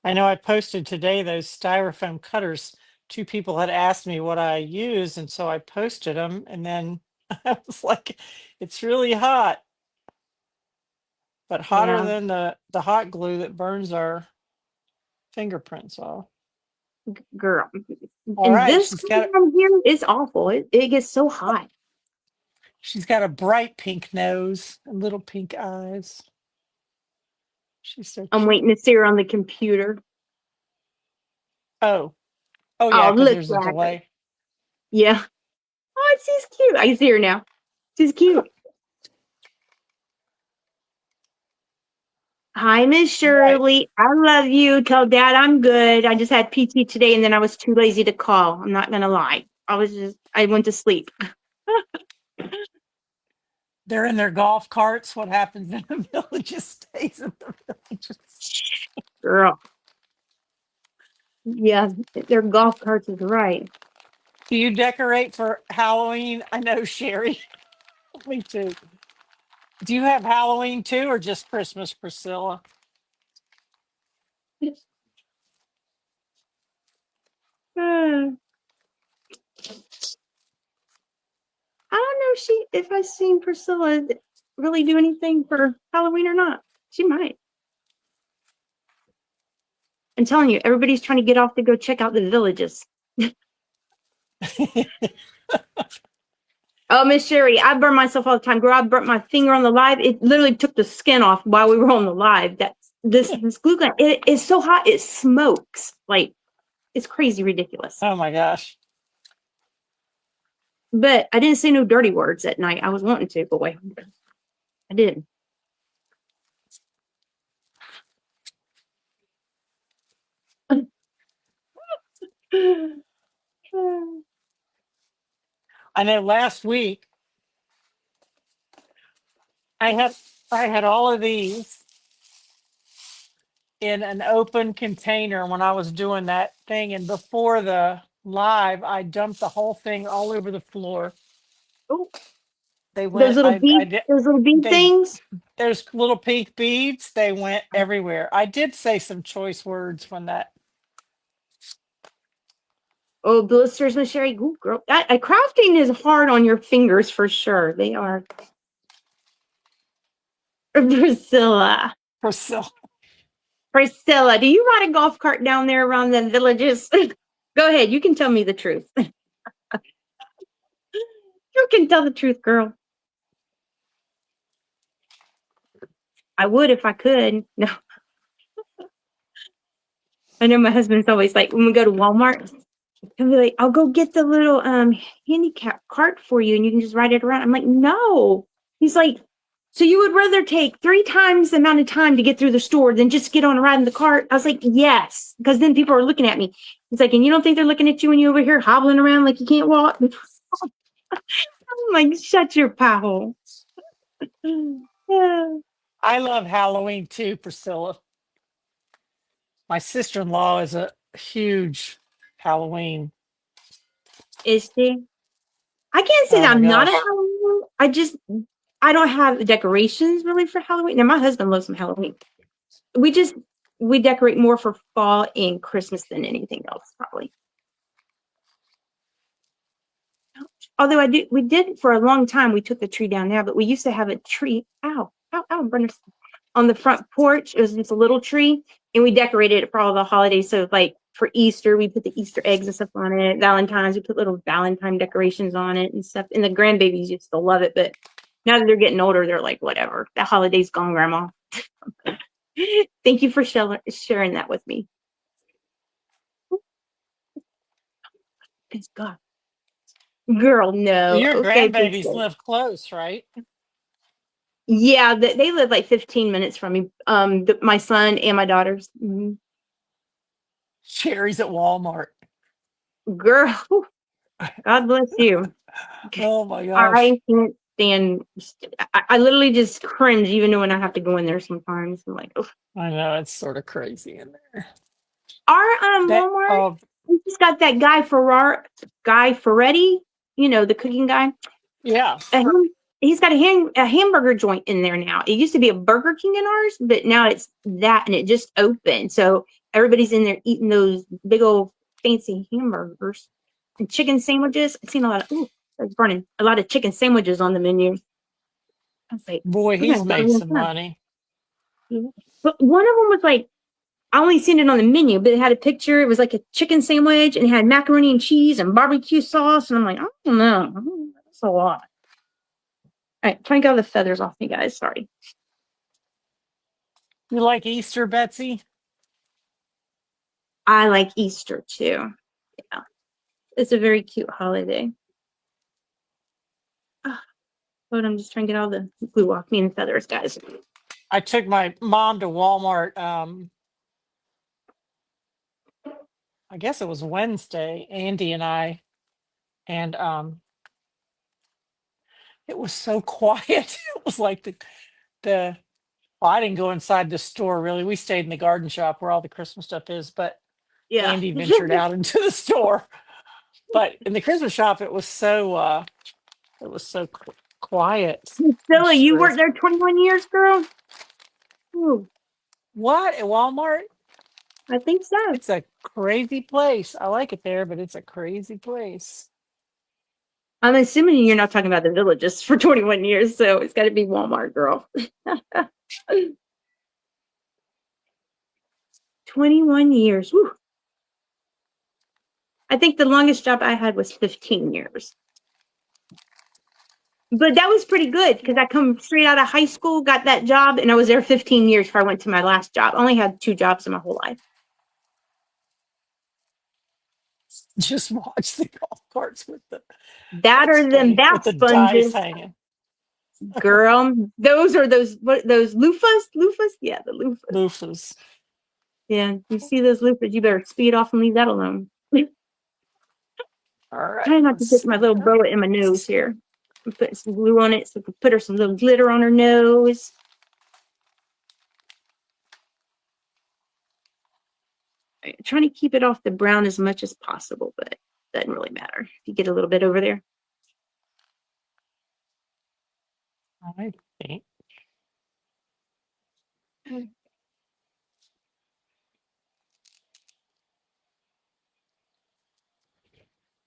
Speaker 2: I know I posted today those styrofoam cutters. 2 people had asked me what I use, and so I posted them. And then I was like, "It's really hot, but hotter
Speaker 1: Yeah,
Speaker 2: than the hot glue that burns our fingerprints off."
Speaker 1: girl.
Speaker 2: All
Speaker 1: And
Speaker 2: right,
Speaker 1: this down here is awful. It gets so hot.
Speaker 2: she's got a bright pink nose and little pink eyes. She's so
Speaker 1: I'm
Speaker 2: cute.
Speaker 1: waiting to see her on the computer.
Speaker 2: Oh, oh yeah,
Speaker 1: Oh,
Speaker 2: because
Speaker 1: look
Speaker 2: there's a
Speaker 1: at her.
Speaker 2: delay.
Speaker 1: Yeah. Oh, she's cute. I see her now. She's cute. Hi, Miss
Speaker 2: All right.
Speaker 1: Shirley. I love you. Tell Dad I'm good. I just had PT today and then I was too lazy to call. I'm not gonna lie. I went to sleep.
Speaker 2: They're in their golf carts. What happens in the villages stays in the villages.
Speaker 1: Girl. Yeah, their golf carts is right.
Speaker 2: Do you decorate for Halloween? I know, Sherry. Me too. Do you have Halloween too, or just Christmas, Priscilla?
Speaker 1: Uh, I don't know if I've seen Priscilla really do anything for Halloween or not. She might. I'm telling you, everybody's trying to get off to go check out the villages. Oh, Miss Sherry, I burn myself all the time. Girl, I burnt my finger on the live. It literally took the skin off while we were on the live. This glue gun, it is so hot, it smokes. Like, it's crazy ridiculous.
Speaker 2: Oh my gosh.
Speaker 1: But I didn't say no dirty words at night. I was wanting to, but wait, I did.
Speaker 2: I know last week I had I had all of these in an open container when I was doing that thing, and before the live, I dumped the whole thing all over the floor.
Speaker 1: Oh,
Speaker 2: They went. I did.
Speaker 1: those little bead
Speaker 2: They
Speaker 1: things.
Speaker 2: There's little pink beads. They went everywhere. I did say some choice words when that.
Speaker 1: Oh, blisters, Miss Sherry. Ooh, girl, crafting is hard on your fingers for sure. They are. Priscilla.
Speaker 2: Priscilla.
Speaker 1: Priscilla, do you ride a golf cart down there around the villages? Go ahead. You can tell me the truth. You can tell the truth, girl. I would if I could. No, I know my husband's always like, when we go to Walmart, he'll be like, I'll go get the little handicap cart for you and you can just ride it around. I'm like, no. He's like, so you would rather take 3 times the amount of time to get through the store than just get on a ride in the cart? I was like, yes, because then people are looking at me. He's like, and you don't think they're looking at you when you're over here hobbling around like you can't walk? I'm like, shut your pie hole. Yeah.
Speaker 2: I love Halloween too, Priscilla. My sister-in-law is a huge Halloween.
Speaker 1: Is she? I can't say
Speaker 2: Oh
Speaker 1: that
Speaker 2: my
Speaker 1: I'm not a
Speaker 2: gosh.
Speaker 1: Halloween. I don't have decorations really for Halloween. Now my husband loves some Halloween. We just we decorate more for fall and Christmas than anything else, probably. Although we did for a long time. We took the tree down now, but we used to have a tree. Ow, ow, ow, Brenda, on the front porch. It was just a little tree, and we decorated it for all the holidays. So, like for Easter, we put the Easter eggs and stuff on it. Valentine's, we put little Valentine decorations on it and stuff. And the grandbabies used to love it, but now that they're getting older, they're like, whatever. The holiday's gone, Grandma. Thank you for sharing that with me. Thank God. Girl,
Speaker 2: Well,
Speaker 1: no.
Speaker 2: your
Speaker 1: Okay,
Speaker 2: grandbabies
Speaker 1: Princess.
Speaker 2: live close, right?
Speaker 1: Yeah, they live like 15 minutes from me. My son and my daughters.
Speaker 2: Sherry's at Walmart.
Speaker 1: Girl, God bless you.
Speaker 2: Oh my gosh.
Speaker 1: I can't stand. I literally just cringe even when I have to go in there sometimes. I'm like, ugh.
Speaker 2: I know it's sort of crazy in there.
Speaker 1: Our
Speaker 2: That
Speaker 1: Walmart, we just got that guy Ferretti, the cooking guy.
Speaker 2: yeah.
Speaker 1: And he's got a hamburger joint in there now. It used to be a Burger King in ours, but now it's that, and it just opened. So everybody's in there eating those big old fancy hamburgers and chicken sandwiches. I've seen a lot of it's burning a lot of chicken sandwiches on the menu. I was like,
Speaker 2: Boy,
Speaker 1: we're gonna
Speaker 2: he's
Speaker 1: go
Speaker 2: made some money.
Speaker 1: But one of them was like, I only seen it on the menu, but it had a picture. It was like a chicken sandwich and it had macaroni and cheese and barbecue sauce. And I'm like, I don't know. That's a lot. All right, trying to get all the feathers off me, guys. Sorry.
Speaker 2: You like Easter, Betsy?
Speaker 1: I like Easter too. Yeah, it's a very cute holiday. Ah, but I'm just trying to get all the glue off me and feathers, guys.
Speaker 2: I took my mom to Walmart. I guess it was Wednesday, Andy and I, and it was so quiet. It was like the well, I didn't go inside the store really. We stayed in the garden shop where all the Christmas stuff is, but
Speaker 1: Yeah.
Speaker 2: Andy ventured out into the store. But in the Christmas shop, it was so quiet. I'm
Speaker 1: Silly, you
Speaker 2: sure.
Speaker 1: worked there 21 years, girl? Ooh,
Speaker 2: What at Walmart?
Speaker 1: I think so.
Speaker 2: It's a crazy place. I like it there, but it's a crazy place.
Speaker 1: I'm assuming you're not talking about the villages for 21 years, so it's got to be Walmart, girl. 21 years. Whew. I think the longest job I had was 15 years. But that was pretty good because I come straight out of high school, got that job, and I was there 15 years before I went to my last job. I only had 2 jobs in my whole life.
Speaker 2: Just watch the golf carts with the.
Speaker 1: That
Speaker 2: That's
Speaker 1: or them
Speaker 2: funny
Speaker 1: bath
Speaker 2: with the dice
Speaker 1: sponges,
Speaker 2: hanging.
Speaker 1: girl. Those are those loofahs? Loofahs? Yeah, the loofahs.
Speaker 2: Loofahs.
Speaker 1: Yeah, you see those loofahs, you better speed off and leave that alone.
Speaker 2: All right,
Speaker 1: Trying not to
Speaker 2: let's
Speaker 1: get my
Speaker 2: see
Speaker 1: little
Speaker 2: here.
Speaker 1: boa in my nose here. I'm putting some glue on it so I can put her some little glitter on her nose. I'm trying to keep it off the brown as much as possible, but it doesn't really matter. If you get a little bit over there.
Speaker 2: I think.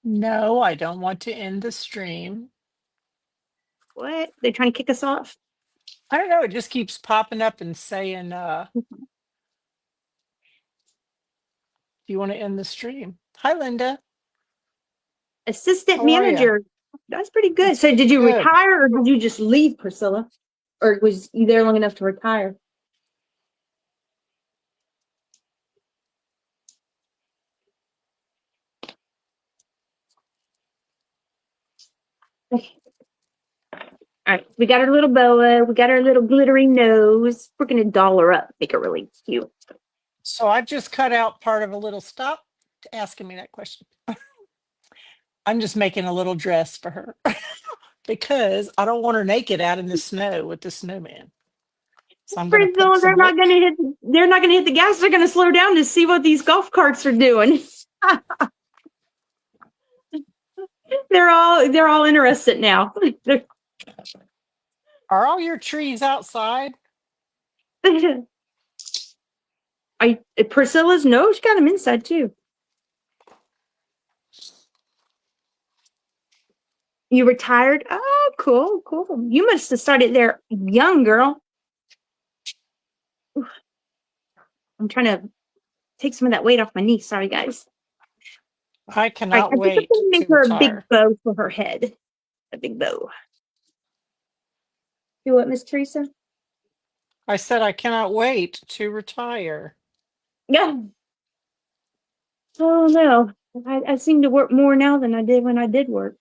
Speaker 2: No, I don't want to end the stream.
Speaker 1: What? They're trying to kick us off?
Speaker 2: I don't know. It just keeps popping up and saying, do you want to end the stream? Hi, Linda.
Speaker 1: Assistant
Speaker 2: How are you?
Speaker 1: manager. That's pretty good.
Speaker 2: That's
Speaker 1: So did you
Speaker 2: good.
Speaker 1: retire or did you just leave, Priscilla? Or was you there long enough to retire? Okay. All right, we got our little boa. We got our little glittery nose. We're gonna doll her up, make her really cute.
Speaker 2: So I've just cut out part of a little stop to asking me that question. I'm just making a little dress for her because I don't want her naked out in the snow with the snowman. So I'm going to put
Speaker 1: Priscilla,
Speaker 2: some wood.
Speaker 1: they're not gonna hit the gas. They're gonna slow down to see what these golf carts are doing. They're all interested now.
Speaker 2: Are all your trees outside?
Speaker 1: Priscilla's no, she got them inside too. You retired? Oh, cool, cool. You must have started there young, girl. I'm trying to take some of that weight off my knee. Sorry, guys.
Speaker 2: I
Speaker 1: All right,
Speaker 2: cannot
Speaker 1: I think I'm
Speaker 2: wait
Speaker 1: gonna make
Speaker 2: to
Speaker 1: her a big
Speaker 2: retire.
Speaker 1: bow for her head. A big bow. Do what, Miss Teresa?
Speaker 2: I said I cannot wait to retire.
Speaker 1: Yeah. Oh no. I seem to work more now than I did when I did work.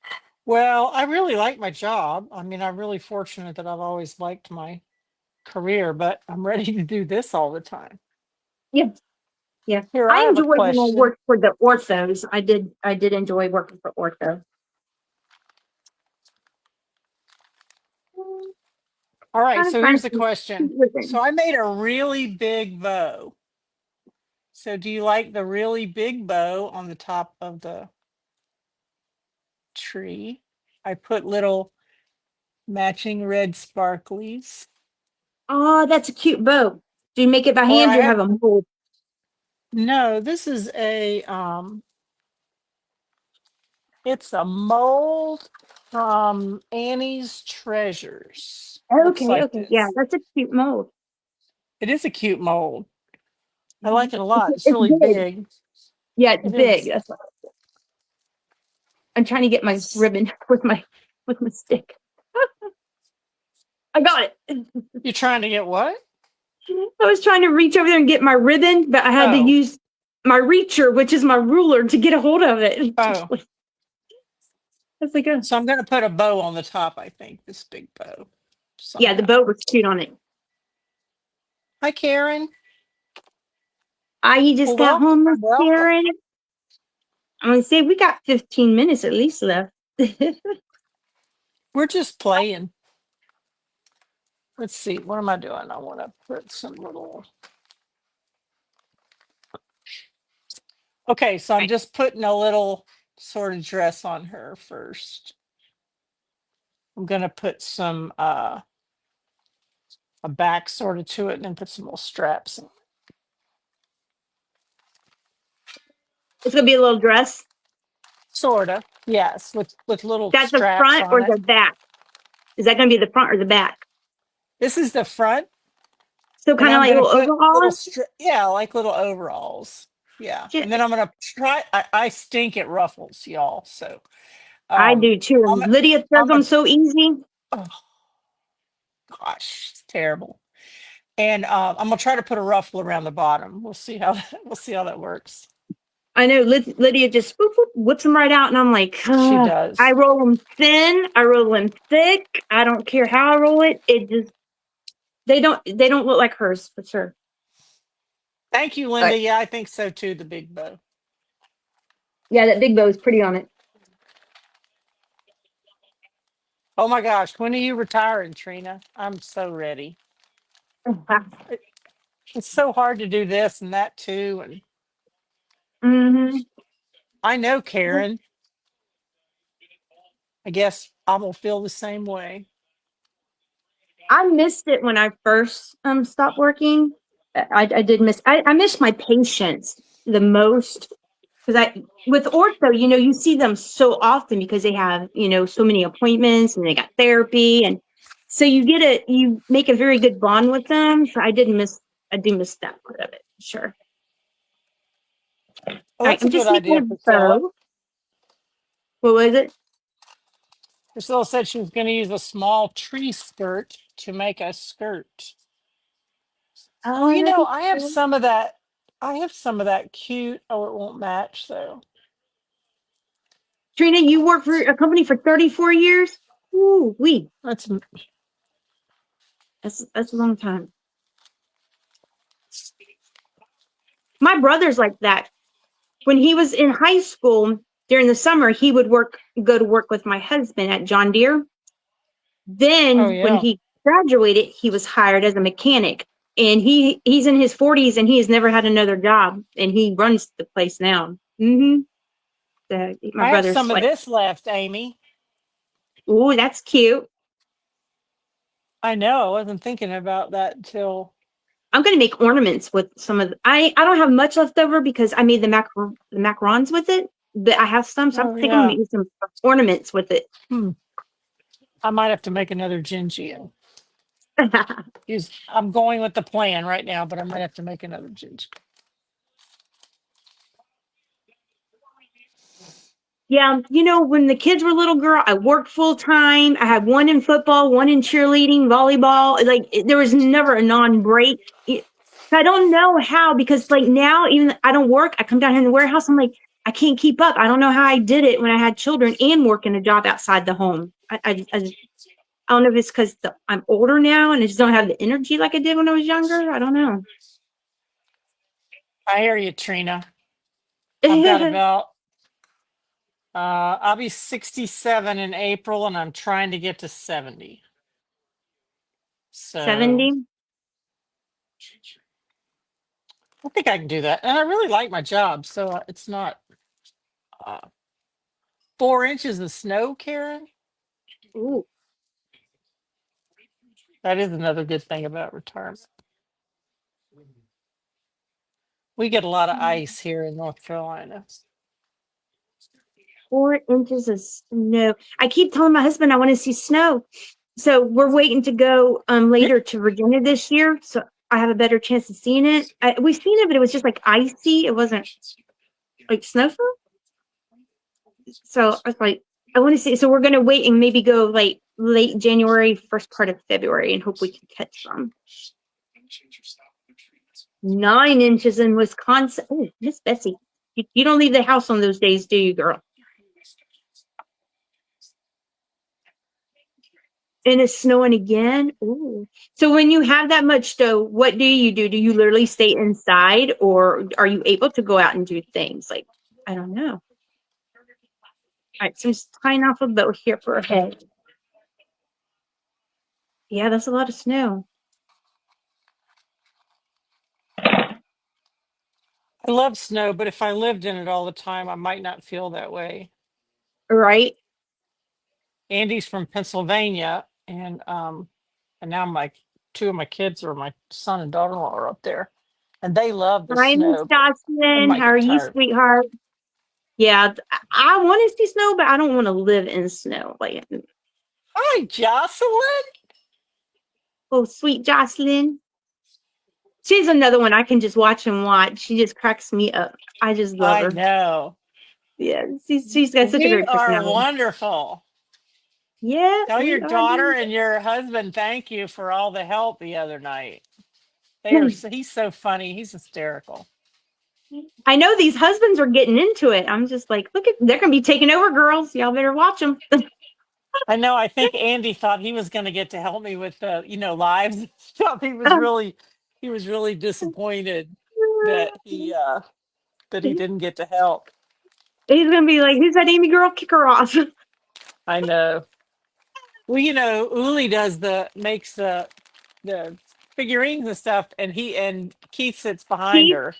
Speaker 2: Well, I really like my job. I mean, I'm really fortunate that I've always liked my career, but I'm ready to do this all the time.
Speaker 1: Yeah. Yeah.
Speaker 2: Here, I
Speaker 1: I
Speaker 2: have a
Speaker 1: enjoyed when I
Speaker 2: question.
Speaker 1: worked for the orthos. I did enjoy working for ortho.
Speaker 2: All right,
Speaker 1: Trying to
Speaker 2: so
Speaker 1: find
Speaker 2: here's the
Speaker 1: some
Speaker 2: question.
Speaker 1: cute
Speaker 2: So
Speaker 1: things.
Speaker 2: I made a really big bow. So do you like the really big bow on the top of the tree? I put little matching red sparklies.
Speaker 1: Oh, that's a cute bow. Do you make it by
Speaker 2: Or
Speaker 1: hand
Speaker 2: I
Speaker 1: or you
Speaker 2: have
Speaker 1: have a mold?
Speaker 2: no, this is a it's a mold from Annie's Treasures. Looks
Speaker 1: Okay,
Speaker 2: like
Speaker 1: okay. Yeah,
Speaker 2: this.
Speaker 1: that's a cute mold.
Speaker 2: It is a cute mold. I
Speaker 1: Mhm.
Speaker 2: like it a lot. It's
Speaker 1: It's
Speaker 2: really
Speaker 1: big.
Speaker 2: big.
Speaker 1: Yeah, it's
Speaker 2: It
Speaker 1: big.
Speaker 2: is.
Speaker 1: That's what I'm trying to get my ribbon with my stick. I got it.
Speaker 2: You're trying to get what?
Speaker 1: I was trying to reach over there and get my ribbon, but I had to
Speaker 2: Oh,
Speaker 1: use my reacher, which is my ruler, to get a hold of it.
Speaker 2: oh.
Speaker 1: It's like a
Speaker 2: So I'm going to put a bow on the top, I think, this big bow
Speaker 1: yeah, the
Speaker 2: somehow.
Speaker 1: bow was cute on it.
Speaker 2: Hi, Karen.
Speaker 1: You
Speaker 2: Well,
Speaker 1: just got home, Miss
Speaker 2: welcome.
Speaker 1: Karen. I'm gonna say we got 15 minutes at least left.
Speaker 2: We're just playing. Let's see. What am I doing? I want to put some little. Okay, so I'm just putting a little sort of dress on her first. I'm gonna put some a back sort of to it and then put some little straps.
Speaker 1: It's gonna be a little dress.
Speaker 2: Sort of, yes, with little
Speaker 1: That's the
Speaker 2: straps
Speaker 1: front or
Speaker 2: on it.
Speaker 1: the back? Is that gonna be the front or the back?
Speaker 2: This is the front,
Speaker 1: So
Speaker 2: and
Speaker 1: kind of
Speaker 2: I'm
Speaker 1: like
Speaker 2: gonna
Speaker 1: little
Speaker 2: put little
Speaker 1: overalls.
Speaker 2: yeah, like little overalls. Yeah, and then I'm gonna try. I stink at ruffles, y'all. So
Speaker 1: I
Speaker 2: um,
Speaker 1: do too.
Speaker 2: I'm a,
Speaker 1: Lydia does
Speaker 2: I'm
Speaker 1: them
Speaker 2: a.
Speaker 1: so easy.
Speaker 2: Oh gosh, it's terrible. And I'm gonna try to put a ruffle around the bottom. We'll see how we'll see how that works.
Speaker 1: I know Lydia just whoop, whoop, whips them right out, and I'm like,
Speaker 2: She
Speaker 1: I
Speaker 2: does.
Speaker 1: roll them thin, I roll them thick. I don't care how I roll it. It just they don't look like hers for sure.
Speaker 2: Thank you,
Speaker 1: But
Speaker 2: Linda. Yeah, I think so too. The big bow.
Speaker 1: yeah, that big bow is pretty on it.
Speaker 2: Oh my gosh, when are you retiring, Trina? I'm so ready. It- It's so hard to do this and that too. And
Speaker 1: Hmm.
Speaker 2: I know, Karen. I guess I will feel the same way.
Speaker 1: I missed it when I first stopped working. I did miss. I miss my patients the most because I with ortho, you see them so often because they have so many appointments and they got therapy, and so you make a very good bond with them. So I do miss that part of it. Sure.
Speaker 2: Well,
Speaker 1: All right,
Speaker 2: that's a
Speaker 1: I'm
Speaker 2: good
Speaker 1: just making
Speaker 2: idea,
Speaker 1: a
Speaker 2: Priscilla.
Speaker 1: bow. What was it?
Speaker 2: Priscilla said she was going to use a small tree skirt to make a skirt.
Speaker 1: Oh,
Speaker 2: Well,
Speaker 1: that'd be
Speaker 2: I have
Speaker 1: cool.
Speaker 2: some of that. I have some of that cute. Oh, it won't match though.
Speaker 1: Trina, you worked for a company for 34 years. Ooh,
Speaker 2: That's
Speaker 1: that's a long time. My brother's like that. When he was in high school during the summer, he would go to work with my husband at John Deere.
Speaker 2: oh
Speaker 1: Then when
Speaker 2: yeah.
Speaker 1: he graduated, he was hired as a mechanic. And he's in his 40s and he has never had another job. And he runs the place now. My
Speaker 2: I have
Speaker 1: brother's
Speaker 2: some of
Speaker 1: like,
Speaker 2: this left, Amy.
Speaker 1: "Ooh, that's cute."
Speaker 2: I know. I wasn't thinking about that till.
Speaker 1: I'm gonna make ornaments with some of I don't have much left over because I made the macarons with it, but I have some, so I
Speaker 2: Oh
Speaker 1: think I'm gonna
Speaker 2: yeah.
Speaker 1: make some ornaments with it.
Speaker 2: Hmm. I might have to make another gingy. Use. I'm going with the plan right now, but I might have to make another gingy.
Speaker 1: Yeah, when the kids were little girl, I worked full time. I had one in football, one in cheerleading, volleyball. Like there was never a non-break. I don't know how because like now even I don't work. I come down here in the warehouse. I'm like I can't keep up. I don't know how I did it when I had children and working a job outside the home. I don't know if it's because I'm older now and I just don't have the energy like I did when I was younger. I don't know.
Speaker 2: I hear you, Trina. I've got about I'll be 67 in April and I'm trying to get to 70. So
Speaker 1: 70.
Speaker 2: I think I can do that. And I really like my job. So it's not 4 inches of snow, Karen.
Speaker 1: Ooh,
Speaker 2: That is another good thing about retirement. We get a lot of ice here in North Carolina.
Speaker 1: 4 inches of snow. I keep telling my husband I want to see snow. So we're waiting to go later to Virginia this year. So I have a better chance of seeing it. We've seen it, but it was just like icy. It wasn't like snowstorm. So I was like, I want to see. So we're gonna wait and maybe go like late January, first part of February, and hope we can catch some. 9 inches in Wisconsin. Oh, Miss Betsy, you don't leave the house on those days, do you, girl? And it's snowing again. Ooh. So when you have that much snow, what do you do? Do you literally stay inside or are you able to go out and do things? Like, I don't know. All right, so I'm just tying off a bow here for her head. Yeah, that's a lot of snow.
Speaker 2: I love snow, but if I lived in it all the time, I might not feel that way.
Speaker 1: Right?
Speaker 2: Andy's from Pennsylvania, and now my two of my kids or my son and daughter-in-law are up there, and they love the
Speaker 1: Hi, Miss
Speaker 2: snow, but I
Speaker 1: Jocelyn.
Speaker 2: might
Speaker 1: How are
Speaker 2: get
Speaker 1: you,
Speaker 2: tired.
Speaker 1: sweetheart? Yeah, I want to see snow, but I don't want to live in snow. Like,
Speaker 2: Hi, Jocelyn.
Speaker 1: oh, sweet Jocelyn. She's another one I can just watch and watch. She just cracks me up. I just love
Speaker 2: I
Speaker 1: her.
Speaker 2: know.
Speaker 1: Yeah, she's got such a
Speaker 2: We
Speaker 1: great
Speaker 2: are
Speaker 1: personality.
Speaker 2: wonderful.
Speaker 1: Yeah,
Speaker 2: Tell your
Speaker 1: we are.
Speaker 2: daughter and your husband thank you for all the help the other night. They are. He's so funny. He's hysterical.
Speaker 1: I know these husbands are getting into it. I'm just like, look at they're gonna be taking over, girls. Y'all better watch them.
Speaker 2: I know. I think Andy thought he was going to get to help me with the, lives and stuff. He was really disappointed that he didn't get to help.
Speaker 1: He's gonna be like, who's that Amy girl? Kick her off.
Speaker 2: I know. Well, Uli makes the figurines and stuff, and Keith sits behind
Speaker 1: Keith,
Speaker 2: her,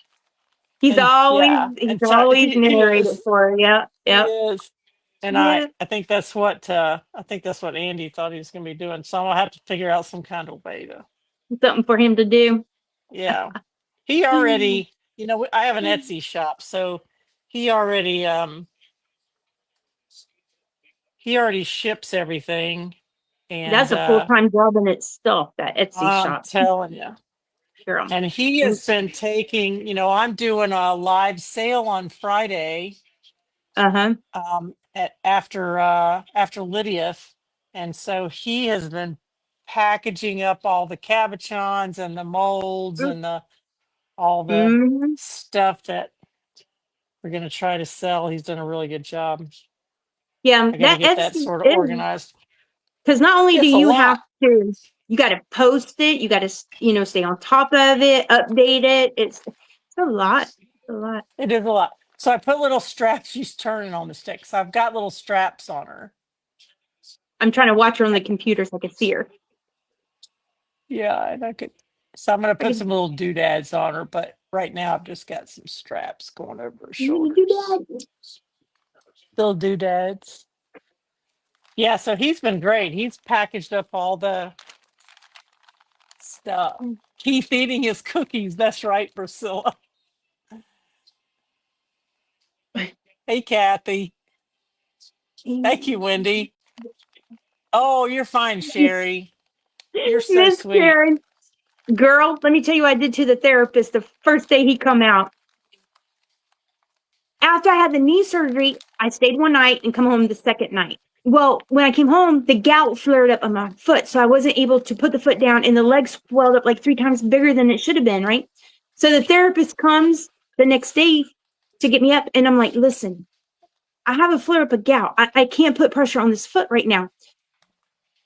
Speaker 1: he's
Speaker 2: and
Speaker 1: always
Speaker 2: yeah,
Speaker 1: he's
Speaker 2: and
Speaker 1: always
Speaker 2: he
Speaker 1: narrated
Speaker 2: is.
Speaker 1: for her. Yep,
Speaker 2: He
Speaker 1: yep,
Speaker 2: is. And I,
Speaker 1: yeah.
Speaker 2: I think that's what Andy thought he was going to be doing. So I'll have to figure out some kind of way to,
Speaker 1: Something for him to do.
Speaker 2: yeah. He already, I have an Etsy shop, so he already, um, he already ships everything,
Speaker 1: That's
Speaker 2: and
Speaker 1: a full time job in itself. That Etsy
Speaker 2: I'm
Speaker 1: shop,
Speaker 2: telling you.
Speaker 1: girl.
Speaker 2: And he has been taking, I'm doing a live sale on Friday,
Speaker 1: Uh huh.
Speaker 2: after Lydia's, and so he has been packaging up all the cabochons and the molds and all the
Speaker 1: Mm-hmm.
Speaker 2: stuff that we're going to try to sell. He's done a really good job.
Speaker 1: Yeah,
Speaker 2: I got to
Speaker 1: that
Speaker 2: get that
Speaker 1: Etsy
Speaker 2: sort of
Speaker 1: is
Speaker 2: organized.
Speaker 1: because not only do
Speaker 2: It's a
Speaker 1: you have
Speaker 2: lot.
Speaker 1: to, you got to post it, you got to stay on top of it, update it. It's a lot. It's a lot.
Speaker 2: It is a lot. So I put little straps. She's turning on the stick. So I've got little straps on her.
Speaker 1: I'm trying to watch her on the computer so I can see her.
Speaker 2: Yeah, and I could. So I'm going to
Speaker 1: I
Speaker 2: put
Speaker 1: can
Speaker 2: some little doodads on her, but right now I've just got some straps going over her
Speaker 1: you do
Speaker 2: shoulders. Little doodads. Yeah, so he's been great. He's packaged up all the stuff.
Speaker 1: that.
Speaker 2: Keith eating his cookies. That's right, Priscilla. Hey, Kathy. Thank you, Wendy. Oh, you're fine, Sherry. You're so
Speaker 1: Miss
Speaker 2: sweet.
Speaker 1: Karen, girl, let me tell you what I did to the therapist the first day he come out. After I had the knee surgery, I stayed one night and come home the second night. Well, when I came home, the gout flared up on my foot, so I wasn't able to put the foot down, and the leg swelled up like 3 times bigger than it should have been, right? So the therapist comes the next day to get me up, and I'm like, listen, I have a flare up of gout. I can't put pressure on this foot right now.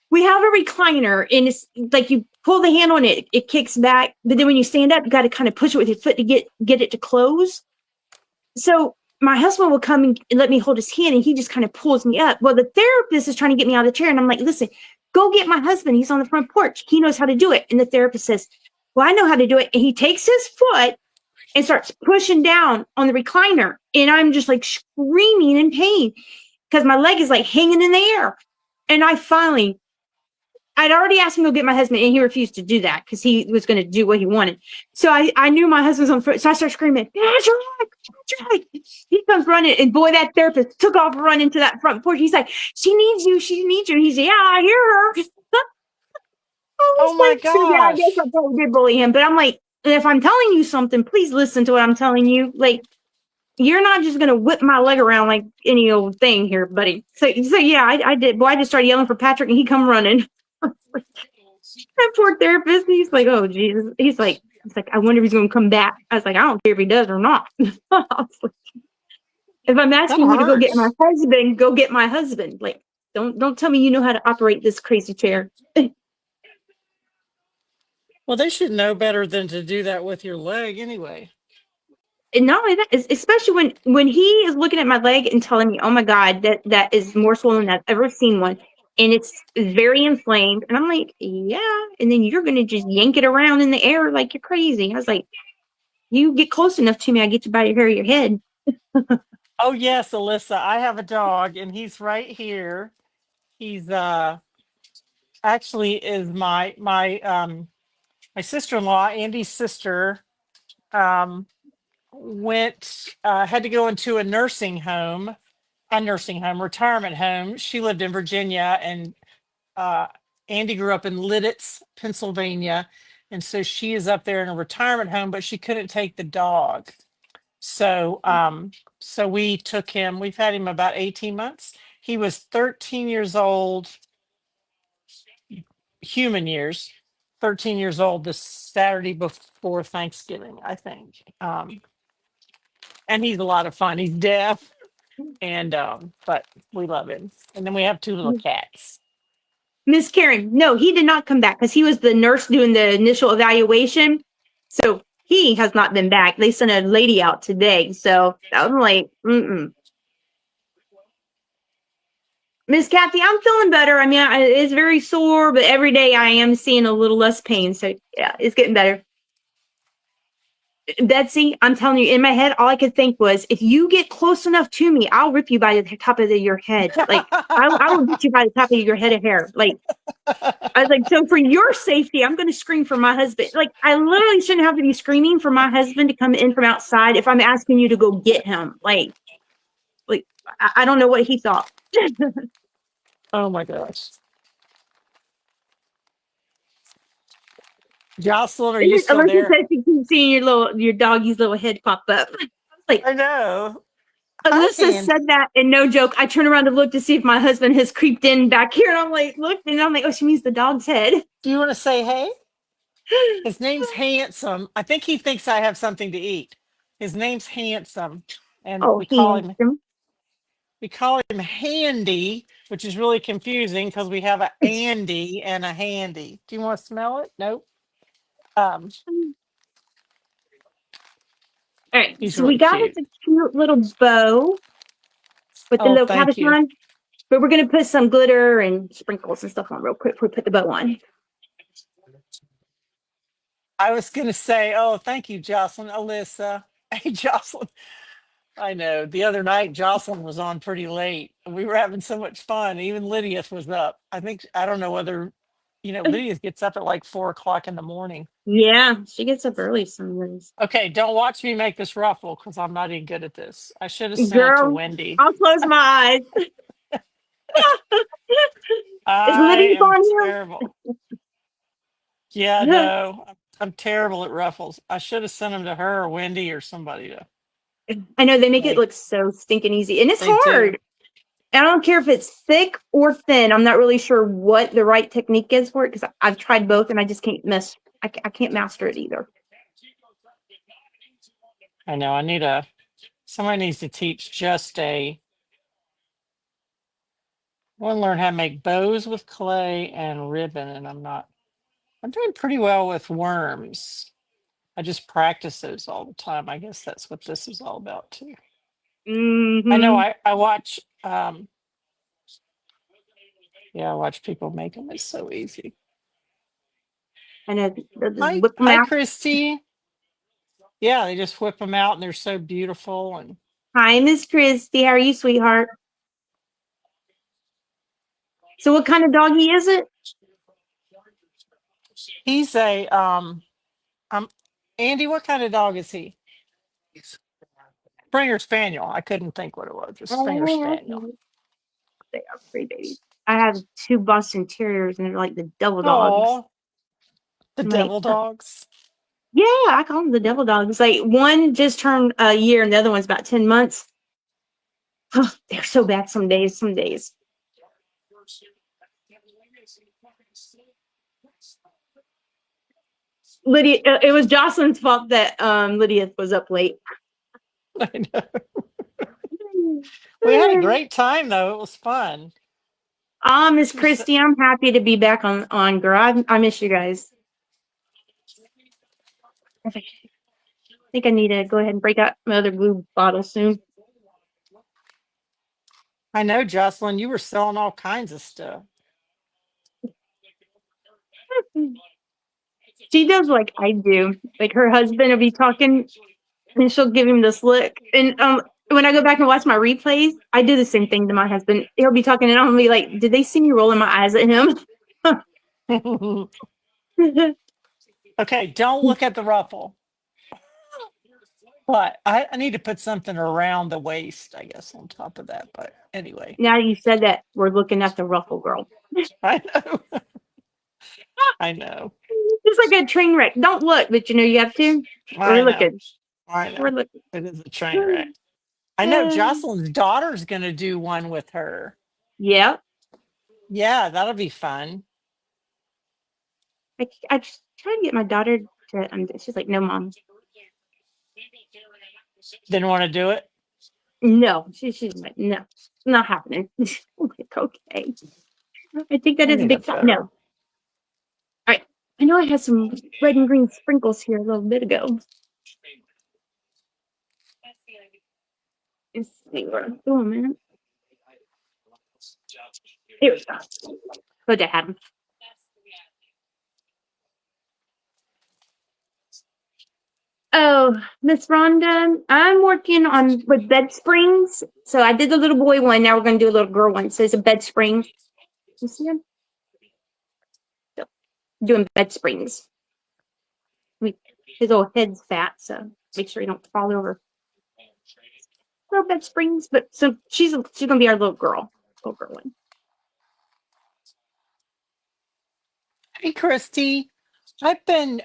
Speaker 1: We have a recliner, and it's like you pull the hand on it, it kicks back, but then when you stand up, you got to kind of push it with your foot to get it to close. So my husband will come and let me hold his hand, and he just kind of pulls me up. Well, the therapist is trying to get me out of the chair, and I'm like, listen, go get my husband. He's on the front porch. He knows how to do it. And the therapist says, well, I know how to do it. And he takes his foot and starts pushing down on the recliner. And I'm just like screaming in pain because my leg is like hanging in the air. And I'd already asked him to go get my husband, and he refused to do that because he was going to do what he wanted. So I knew my husband was on foot. So I started screaming, Patrick. He comes running, and boy, that therapist took off running to that front porch. He's like, she needs you. She needs you. He's like, yeah, I hear her. I was
Speaker 2: Oh my
Speaker 1: like, so yeah, I guess
Speaker 2: gosh.
Speaker 1: I probably did bully him. But I'm like, if I'm telling you something, please listen to what I'm telling you. Like, you're not just gonna whip my leg around like any old thing here, buddy. So yeah, I did. Boy, I just started yelling for Patrick, and he come running. That poor therapist. He's like, oh Jesus. He's like, I wonder if he's gonna come back. I was like, I don't care if he does or not. I was like, if I'm
Speaker 2: That
Speaker 1: asking you to go get my
Speaker 2: hurts.
Speaker 1: husband, go get my husband. Like, don't tell me you know how to operate this crazy chair.
Speaker 2: Well, they should know better than to do that with your leg anyway.
Speaker 1: And not only that, especially when he is looking at my leg and telling me, "Oh my God, that is more swollen than I've ever seen one." and it's very inflamed. And I'm like, yeah. And then you're gonna just yank it around in the air like you're crazy. I was like, you get close enough to me, I get you by your hair of your head.
Speaker 2: Oh yes, Alyssa, I have a dog and he's right here. He's actually is my sister-in-law, Andy's sister, um went had to go into retirement home. She lived in Virginia, and uh, Andy grew up in Lidditz, Pennsylvania. And so she is up there in a retirement home, but she couldn't take the dog. So, so we took him, we've had him about 18 months. He was 13 years old, human years, 13 years old this Saturday before Thanksgiving, I think. And he's a lot of fun. He's deaf, and but we love him. And then we have two little cats.
Speaker 1: Miss Karen, no, he did not come back because he was the nurse doing the initial evaluation. So he has not been back. They sent a lady out today. So I'm like, mm-mm. Miss Kathy, I'm feeling better. I mean, it's very sore, but every day I am seeing a little less pain. So yeah, it's getting better. Betsy, I'm telling you, in my head, all I could think was, if you get close enough to me, I'll rip you by the top of your head. Like, I will get you by the top of your head of hair. Like, I was like, so for your safety, I'm going to scream for my husband. Like, I literally shouldn't have to be screaming for my husband to come in from outside if I'm asking you to go get him. Like I don't know what he thought.
Speaker 2: Oh my gosh. Jocelyn, are you still
Speaker 1: Alyssa
Speaker 2: there?
Speaker 1: said she keeps seeing your doggy's little head pop up. I was like,
Speaker 2: I know. Hi,
Speaker 1: Alyssa
Speaker 2: Ann.
Speaker 1: said that, and no joke, I turn around to look to see if my husband has creeped in back here, and I'm like, look, and I'm like, oh, she means the dog's head.
Speaker 2: Do you want to say hey? His name's Handsome. I think he thinks I have something to eat. His name's Handsome, and
Speaker 1: Oh, handsome.
Speaker 2: we call him Handy, which is really confusing because we have a Andy and a Handy. Do you want to smell it? Nope. Um,
Speaker 1: All right,
Speaker 2: he's
Speaker 1: so we
Speaker 2: really
Speaker 1: got us
Speaker 2: cute.
Speaker 1: a cute little bow with the
Speaker 2: Oh,
Speaker 1: little
Speaker 2: thank you.
Speaker 1: cabochon, but we're gonna put some glitter and sprinkles and stuff on real quick before we put the bow on.
Speaker 2: I was gonna say, oh, thank you, Jocelyn, Alyssa. Hey, Jocelyn. I know. The other night, Jocelyn was on pretty late. We were having so much fun. Even Lydia was up. I don't know whether, Lydia gets up at like 4 o'clock in the morning.
Speaker 1: Yeah, she gets up early some days.
Speaker 2: Okay, don't watch me make this ruffle because I'm not even good at this. I should have sent it to
Speaker 1: Girl,
Speaker 2: Wendy.
Speaker 1: I'll close my eyes. Is
Speaker 2: I
Speaker 1: Lydia
Speaker 2: am
Speaker 1: on
Speaker 2: terrible. Yeah,
Speaker 1: here?
Speaker 2: no, I'm terrible at ruffles. I should have sent them to her or Wendy or somebody to
Speaker 1: I know they make it
Speaker 2: make.
Speaker 1: look so stinking easy, and it's
Speaker 2: They do.
Speaker 1: hard. I don't care if it's thick or thin. I'm not really sure what the right technique is for it because I've tried both and I just can't I can't master it either.
Speaker 2: I know. Somebody needs to teach I want to learn how to make bows with clay and ribbon, and I'm doing pretty well with worms. I just practice those all the time. I guess that's what this is all about too. I know
Speaker 1: Hmm.
Speaker 2: I watch, yeah, I watch people make them. It's so easy.
Speaker 1: I know they'll just
Speaker 2: Hi,
Speaker 1: whip them
Speaker 2: hi,
Speaker 1: out.
Speaker 2: Christy. Yeah, they just whip them out and they're so beautiful. And
Speaker 1: Hi, Miss Christy. How are you, sweetheart? So, what kind of doggy is it?
Speaker 2: he's um, Andy, what kind of dog is he? Springer Spaniel. I couldn't think what it was. Just Springer
Speaker 1: Oh,
Speaker 2: Spaniel.
Speaker 1: they are pretty babies. I have two Boston Terriers, and they're like the devil dogs.
Speaker 2: Oh, the
Speaker 1: I'm like,
Speaker 2: devil dogs.
Speaker 1: yeah, I call them the devil dogs. Like one just turned a year, and the other one's about 10 months. Oh, they're so bad some days. Some days. Lydia, it was Jocelyn's fault that Lydia was up late.
Speaker 2: I know. We had a great time though. It was fun.
Speaker 1: Miss
Speaker 2: You're so,
Speaker 1: Christy, I'm happy to be back on girl. I miss you guys. I think I need to go ahead and break out my other glue bottle soon.
Speaker 2: I know, Jocelyn, you were selling all kinds of stuff.
Speaker 1: She does like I do. Like her husband will be talking and she'll give him this look. And when I go back and watch my replays, I do the same thing to my husband. He'll be talking and I'll be like, did they see me rolling my eyes at him?
Speaker 2: Okay, don't look at the ruffle. But I need to put something around the waist, I guess, on top of that. But anyway,
Speaker 1: Now you said that, we're looking at the ruffle girl.
Speaker 2: I know. I know.
Speaker 1: It's like a train wreck. Don't look, but you know you have to. We're
Speaker 2: I know.
Speaker 1: looking.
Speaker 2: I
Speaker 1: We're
Speaker 2: know.
Speaker 1: looking.
Speaker 2: It is a train wreck. I know Jocelyn's daughter's going to do one with her.
Speaker 1: Yeah.
Speaker 2: Yeah, that'll be fun.
Speaker 1: I just try to get my daughter to. She's like, no, mom.
Speaker 2: Didn't want to do it?
Speaker 1: No. She's like, no, not happening. I'm like, okay. I think that
Speaker 2: I
Speaker 1: is a
Speaker 2: need a
Speaker 1: big fat no.
Speaker 2: better.
Speaker 1: All right. I know I had some red and green sprinkles here a little bit ago. Let's see where I'm doing, man. Here we go. Good to have them. Oh, Miss Rhonda, I'm working on with bed springs. So I did the little boy one. Now we're going to do a little girl one. So it's a bed spring. You see them? So, doing bed springs. His old head's fat, so make sure you don't fall over. Little bed springs, but so she's gonna be our little girl one.
Speaker 2: Hey, Christy. I've been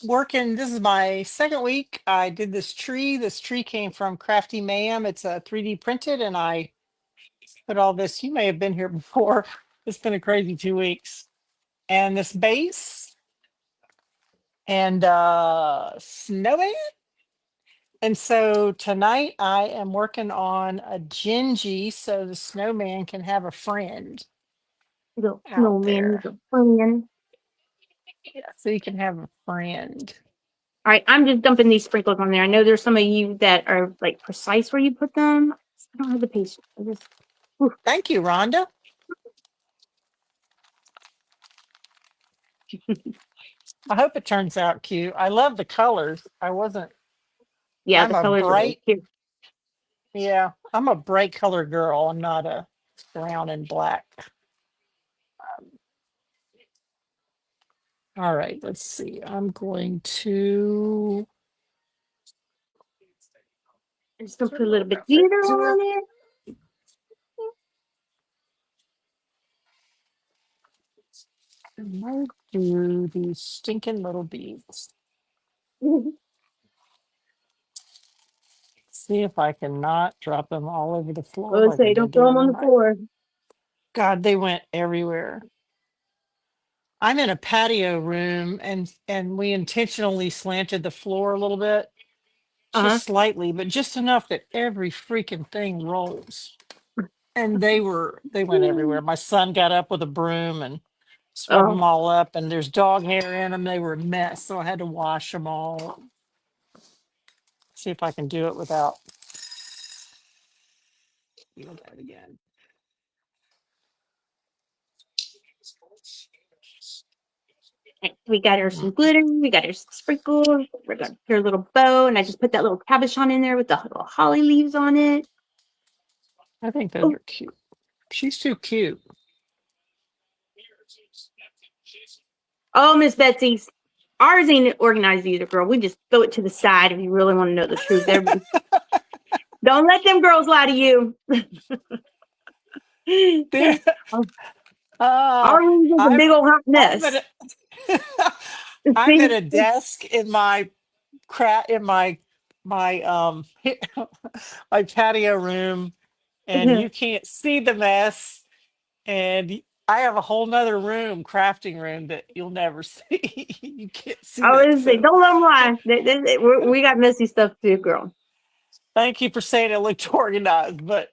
Speaker 2: working. This is my second week. I did this tree. This tree came from Crafty Mayhem. It's a 3D printed, and I put all this. You may have been here before. It's been a crazy 2 weeks. And this base and snowman. And so tonight I am working on a Gingy so the snowman can have a friend
Speaker 1: Little
Speaker 2: out
Speaker 1: snowman,
Speaker 2: there.
Speaker 1: little friend.
Speaker 2: Yeah, so you can have a friend.
Speaker 1: All right, I'm just dumping these sprinkles on there. I know there's some of you that are like precise where you put them. I don't have the patience.
Speaker 2: Thank you, Rhonda. I hope it turns out cute. I love the colors.
Speaker 1: Yeah,
Speaker 2: I'm
Speaker 1: the
Speaker 2: a
Speaker 1: colors are really
Speaker 2: bright,
Speaker 1: cute.
Speaker 2: yeah, I'm a bright color girl. I'm not a brown and black. All right, let's see. I'm going to.
Speaker 1: I'm just gonna put a little bit glitter on it.
Speaker 2: Do these stinking little beads. See if I can not drop them all over the floor
Speaker 1: Let's
Speaker 2: like I
Speaker 1: say
Speaker 2: did
Speaker 1: don't
Speaker 2: the
Speaker 1: throw them
Speaker 2: other
Speaker 1: on the
Speaker 2: night.
Speaker 1: floor.
Speaker 2: God, they went everywhere. I'm in a patio room and we intentionally slanted the floor a little bit,
Speaker 1: Uh
Speaker 2: just slightly, but just enough that every freaking thing rolls. And they went everywhere. My son got up with a broom and swept
Speaker 1: Oh,
Speaker 2: them all up, and there's dog hair in them. They were a mess, so I had to wash them all. See if I can do it without doing that again.
Speaker 1: we got her some glitter. We got her some sprinkles. We're gonna put her little bow, and I just put that little cabochon in there with the little holly leaves on it.
Speaker 2: I think those
Speaker 1: Oh,
Speaker 2: are cute. She's too cute.
Speaker 1: oh, Miss Betsy's. Ours ain't organized either, girl. We just throw it to the side if you really want to know the truth. Everybody, don't let them girls lie to you.
Speaker 2: Oh,
Speaker 1: Our room's just a
Speaker 2: I'm
Speaker 1: big old hot
Speaker 2: I'm
Speaker 1: mess.
Speaker 2: at a I'm at a desk in my my my patio room, and you can't see the mess. And I have a whole nother room, crafting room, that you'll never see. You can't see
Speaker 1: I
Speaker 2: that.
Speaker 1: was say,
Speaker 2: So
Speaker 1: don't let them lie. We got messy stuff too, girl.
Speaker 2: thank you for saying it looked organized, but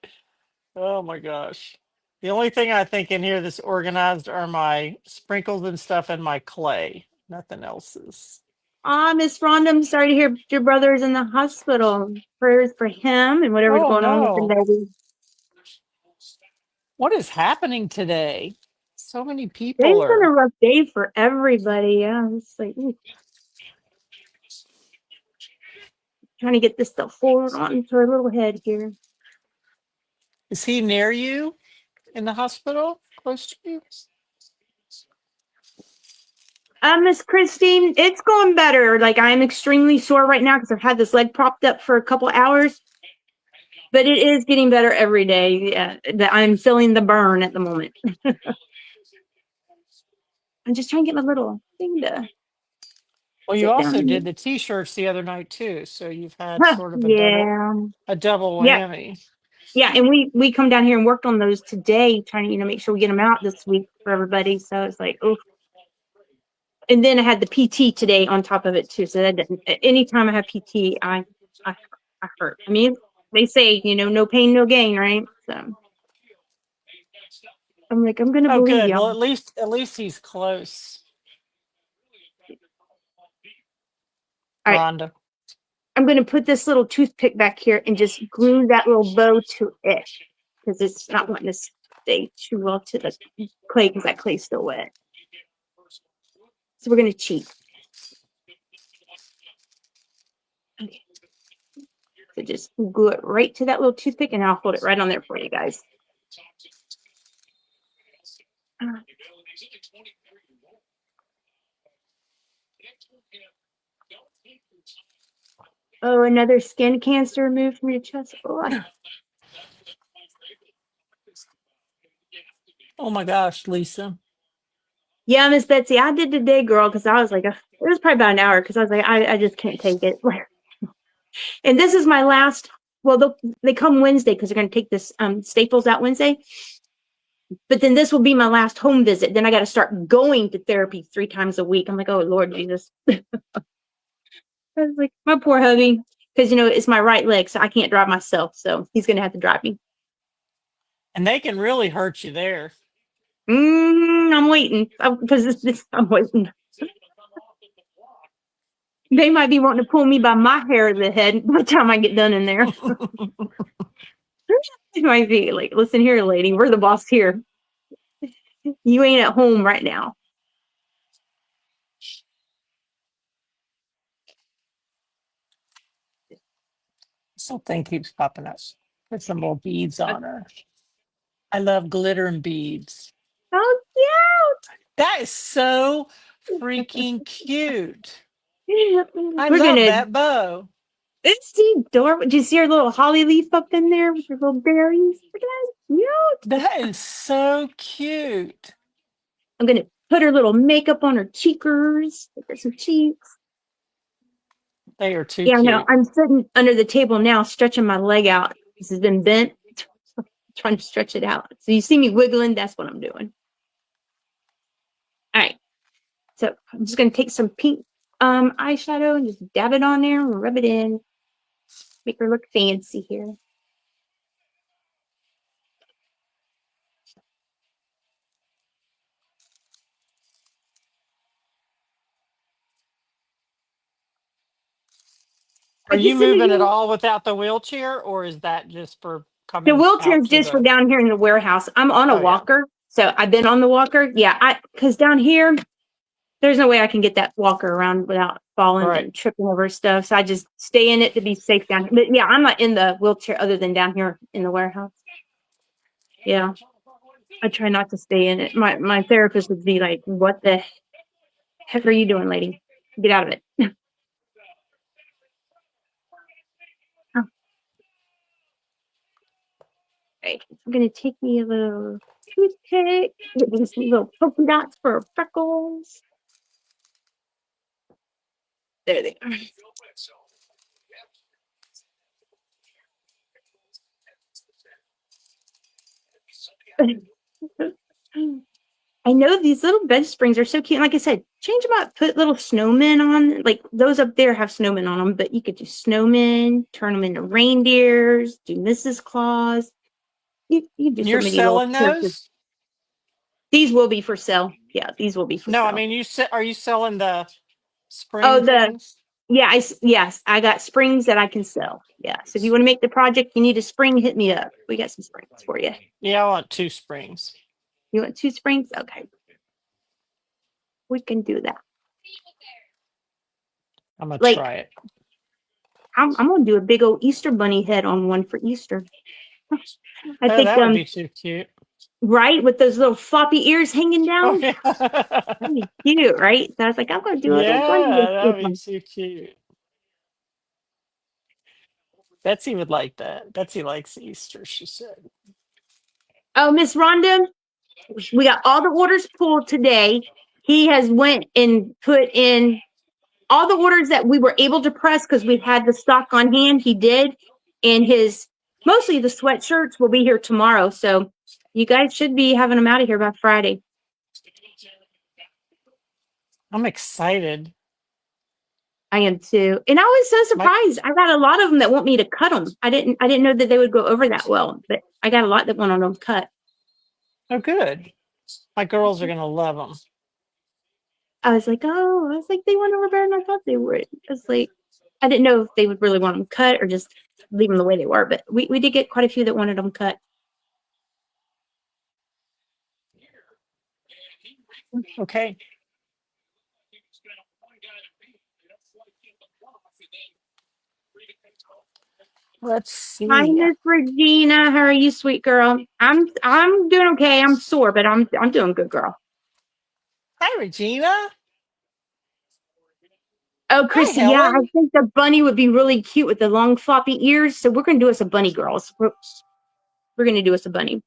Speaker 2: oh my gosh. The only thing I think in here that's organized are my sprinkles and stuff and my clay. Nothing else is.
Speaker 1: Ah, Miss Rhonda, I'm sorry to hear your brother is in the hospital. Prayers for him and whatever's
Speaker 2: Oh
Speaker 1: going on with the
Speaker 2: no.
Speaker 1: lady.
Speaker 2: What is happening today? So many people
Speaker 1: Today's been a
Speaker 2: are.
Speaker 1: rough day for everybody. Yeah, it's like ooh, trying to get this stuff forward onto her little head here.
Speaker 2: Is he near you in the hospital? Close to you?
Speaker 1: Miss Christine, it's going better. Like I'm extremely sore right now because I've had this leg propped up for a couple hours, but it is getting better every day. Yeah, I'm feeling the burn at the moment. I'm just trying to get my little thing to
Speaker 2: Well, you
Speaker 1: sit down
Speaker 2: also
Speaker 1: in.
Speaker 2: did the t-shirts the other night too, so you've had
Speaker 1: Huh,
Speaker 2: sort of
Speaker 1: yeah,
Speaker 2: a double
Speaker 1: yeah,
Speaker 2: whammy.
Speaker 1: yeah. And we come down here and worked on those today, trying to make sure we get them out this week for everybody. So it's like, oh. And then I had the PT today on top of it too. So that anytime I have PT, I I hurt. I mean, they say no pain, no gain, right? So I'm like, I'm gonna
Speaker 2: Oh,
Speaker 1: believe
Speaker 2: good.
Speaker 1: y'all.
Speaker 2: Well, at least he's close,
Speaker 1: All right,
Speaker 2: Rhonda.
Speaker 1: I'm gonna put this little toothpick back here and just glue that little bow to it because it's not wanting to stay too well to the clay because that clay's still wet. So we're gonna cheat. Okay. So just glue it right to that little toothpick and I'll hold it right on there for you guys. Oh, another skin cancer removed from your chest. Oh,
Speaker 2: Oh my gosh, Lisa.
Speaker 1: yeah, Miss Betsy, I did today, girl, because I was like, it was probably about an hour because I was like, I just can't take it. And this is my last. Well, they come Wednesday because they're going to take this staples out Wednesday. But then this will be my last home visit. Then I got to start going to therapy 3 times a week. I'm like, oh Lord Jesus. I was like, my poor hubby, because it's my right leg, so I can't drive myself. So he's going to have to drive me.
Speaker 2: And they can really hurt you there.
Speaker 1: I'm waiting because I'm waiting. They might be wanting to pull me by my hair of the head by the time I get done in there. It might be like, listen here, lady, we're the boss here. You ain't at home right now.
Speaker 2: Something keeps popping up. Put some little beads on her. I love glitter and beads.
Speaker 1: Oh,
Speaker 2: That is so freaking cute.
Speaker 1: cute.
Speaker 2: I
Speaker 1: We're
Speaker 2: love
Speaker 1: gonna
Speaker 2: that bow.
Speaker 1: see Dora. Did you see her little holly leaf up in there with her little berries? Look at that. Cute.
Speaker 2: That is so cute.
Speaker 1: I'm gonna put her little makeup on her cheekers. Make her some cheeks.
Speaker 2: They are too
Speaker 1: Yeah, no,
Speaker 2: cute.
Speaker 1: I'm sitting under the table now, stretching my leg out. This has been bent. Trying to stretch it out. So you see me wiggling, that's what I'm doing. All right. So I'm just gonna take some pink eyeshadow and just dab it on there and rub it in. Make her look fancy here.
Speaker 2: Are
Speaker 1: Like you
Speaker 2: you
Speaker 1: said,
Speaker 2: moving at all without the wheelchair, or is that just for
Speaker 1: the
Speaker 2: coming
Speaker 1: wheelchair
Speaker 2: out
Speaker 1: is
Speaker 2: to
Speaker 1: just for
Speaker 2: the?
Speaker 1: down here in the warehouse. I'm on a
Speaker 2: Oh yeah,
Speaker 1: walker, so I've been on the walker. Yeah, because down here, there's no way I can get that walker around without falling
Speaker 2: right.
Speaker 1: and tripping over stuff. So I just stay in it to be safe down here. But yeah, I'm not in the wheelchair other than down here in the warehouse. Yeah, I try not to stay in it. My therapist would be like, "What the heck are you doing, lady? Get out of it." Oh, right. I'm gonna take me a little toothpick, get these little polka dots for freckles. There they are. I know these little bed springs are so cute. Like I said, change them up. Put little snowmen on. Like those up there have snowmen on them, but you could do snowmen, turn them into reindeers, do Mrs. Claus. You do
Speaker 2: And
Speaker 1: so
Speaker 2: you're
Speaker 1: many little
Speaker 2: selling
Speaker 1: characters.
Speaker 2: those?
Speaker 1: These will be for sale. Yeah, these will be for
Speaker 2: No, I
Speaker 1: sale.
Speaker 2: mean are you selling the
Speaker 1: Oh,
Speaker 2: spring things?
Speaker 1: yeah, yes, I got springs that I can sell. Yeah, so if you want to make the project, you need a spring, hit me up. We got some springs for you.
Speaker 2: Yeah, I want 2 springs.
Speaker 1: You want 2 springs? Okay. We can do that.
Speaker 2: I'm gonna
Speaker 1: Like,
Speaker 2: try it.
Speaker 1: I'm gonna do a big old Easter bunny head on one for Easter. I
Speaker 2: Oh,
Speaker 1: think,
Speaker 2: that would be too cute.
Speaker 1: right, with those little floppy ears hanging
Speaker 2: Oh
Speaker 1: down.
Speaker 2: yeah.
Speaker 1: That'd be cute, right? So I was like, I'm gonna do a little bunny
Speaker 2: Yeah,
Speaker 1: with
Speaker 2: that'd be
Speaker 1: one.
Speaker 2: too cute. Betsy would like that. Betsy likes Easter, she said.
Speaker 1: Oh, Miss Rhonda, we got all the orders pulled today. He has went and put in all the orders that we were able to press because we had the stock on hand. He did, and his mostly the sweatshirts will be here tomorrow. So you guys should be having them out of here by Friday.
Speaker 2: I'm excited.
Speaker 1: I am too, and I was so
Speaker 2: My
Speaker 1: surprised. I got a lot of them that want me to cut them. I didn't know that they would go over that well, but I got a lot that want them cut.
Speaker 2: oh good. My girls are gonna love them.
Speaker 1: I was like, oh, I was like, they went over better than I thought they would. I was like, I didn't know if they would really want them cut or just leave them the way they were, but we did get quite a few that wanted them cut.
Speaker 2: Okay. Let's
Speaker 1: Hi,
Speaker 2: see.
Speaker 1: Miss Regina. How are you, sweet girl? I'm doing okay. I'm sore, but I'm doing good, girl.
Speaker 2: Hi, Regina.
Speaker 1: Oh,
Speaker 2: Hi,
Speaker 1: Chrissy, yeah, I
Speaker 2: Helen.
Speaker 1: think the bunny would be really cute with the long floppy ears. So we're gonna do us a bunny, girls. We're gonna do us a bunny.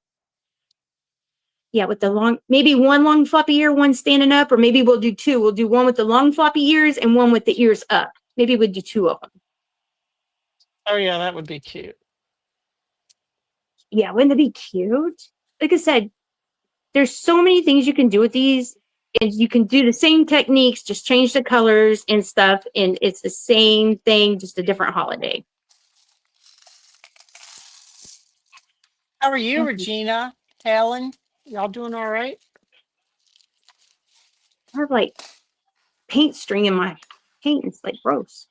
Speaker 1: Yeah, with the long, maybe one long floppy ear, one standing up, or maybe we'll do 2. We'll do one with the long floppy ears and one with the ears up. Maybe we'll do 2 of them.
Speaker 2: Oh yeah, that would be cute.
Speaker 1: Yeah, wouldn't that be cute? Like I said, there's so many things you can do with these, and you can do the same techniques, just change the colors and stuff, and it's the same thing, just a different holiday.
Speaker 2: How are you,
Speaker 1: Mhm.
Speaker 2: Regina? Helen? Y'all doing all right?
Speaker 1: I have like paint string in my paint. It's like gross.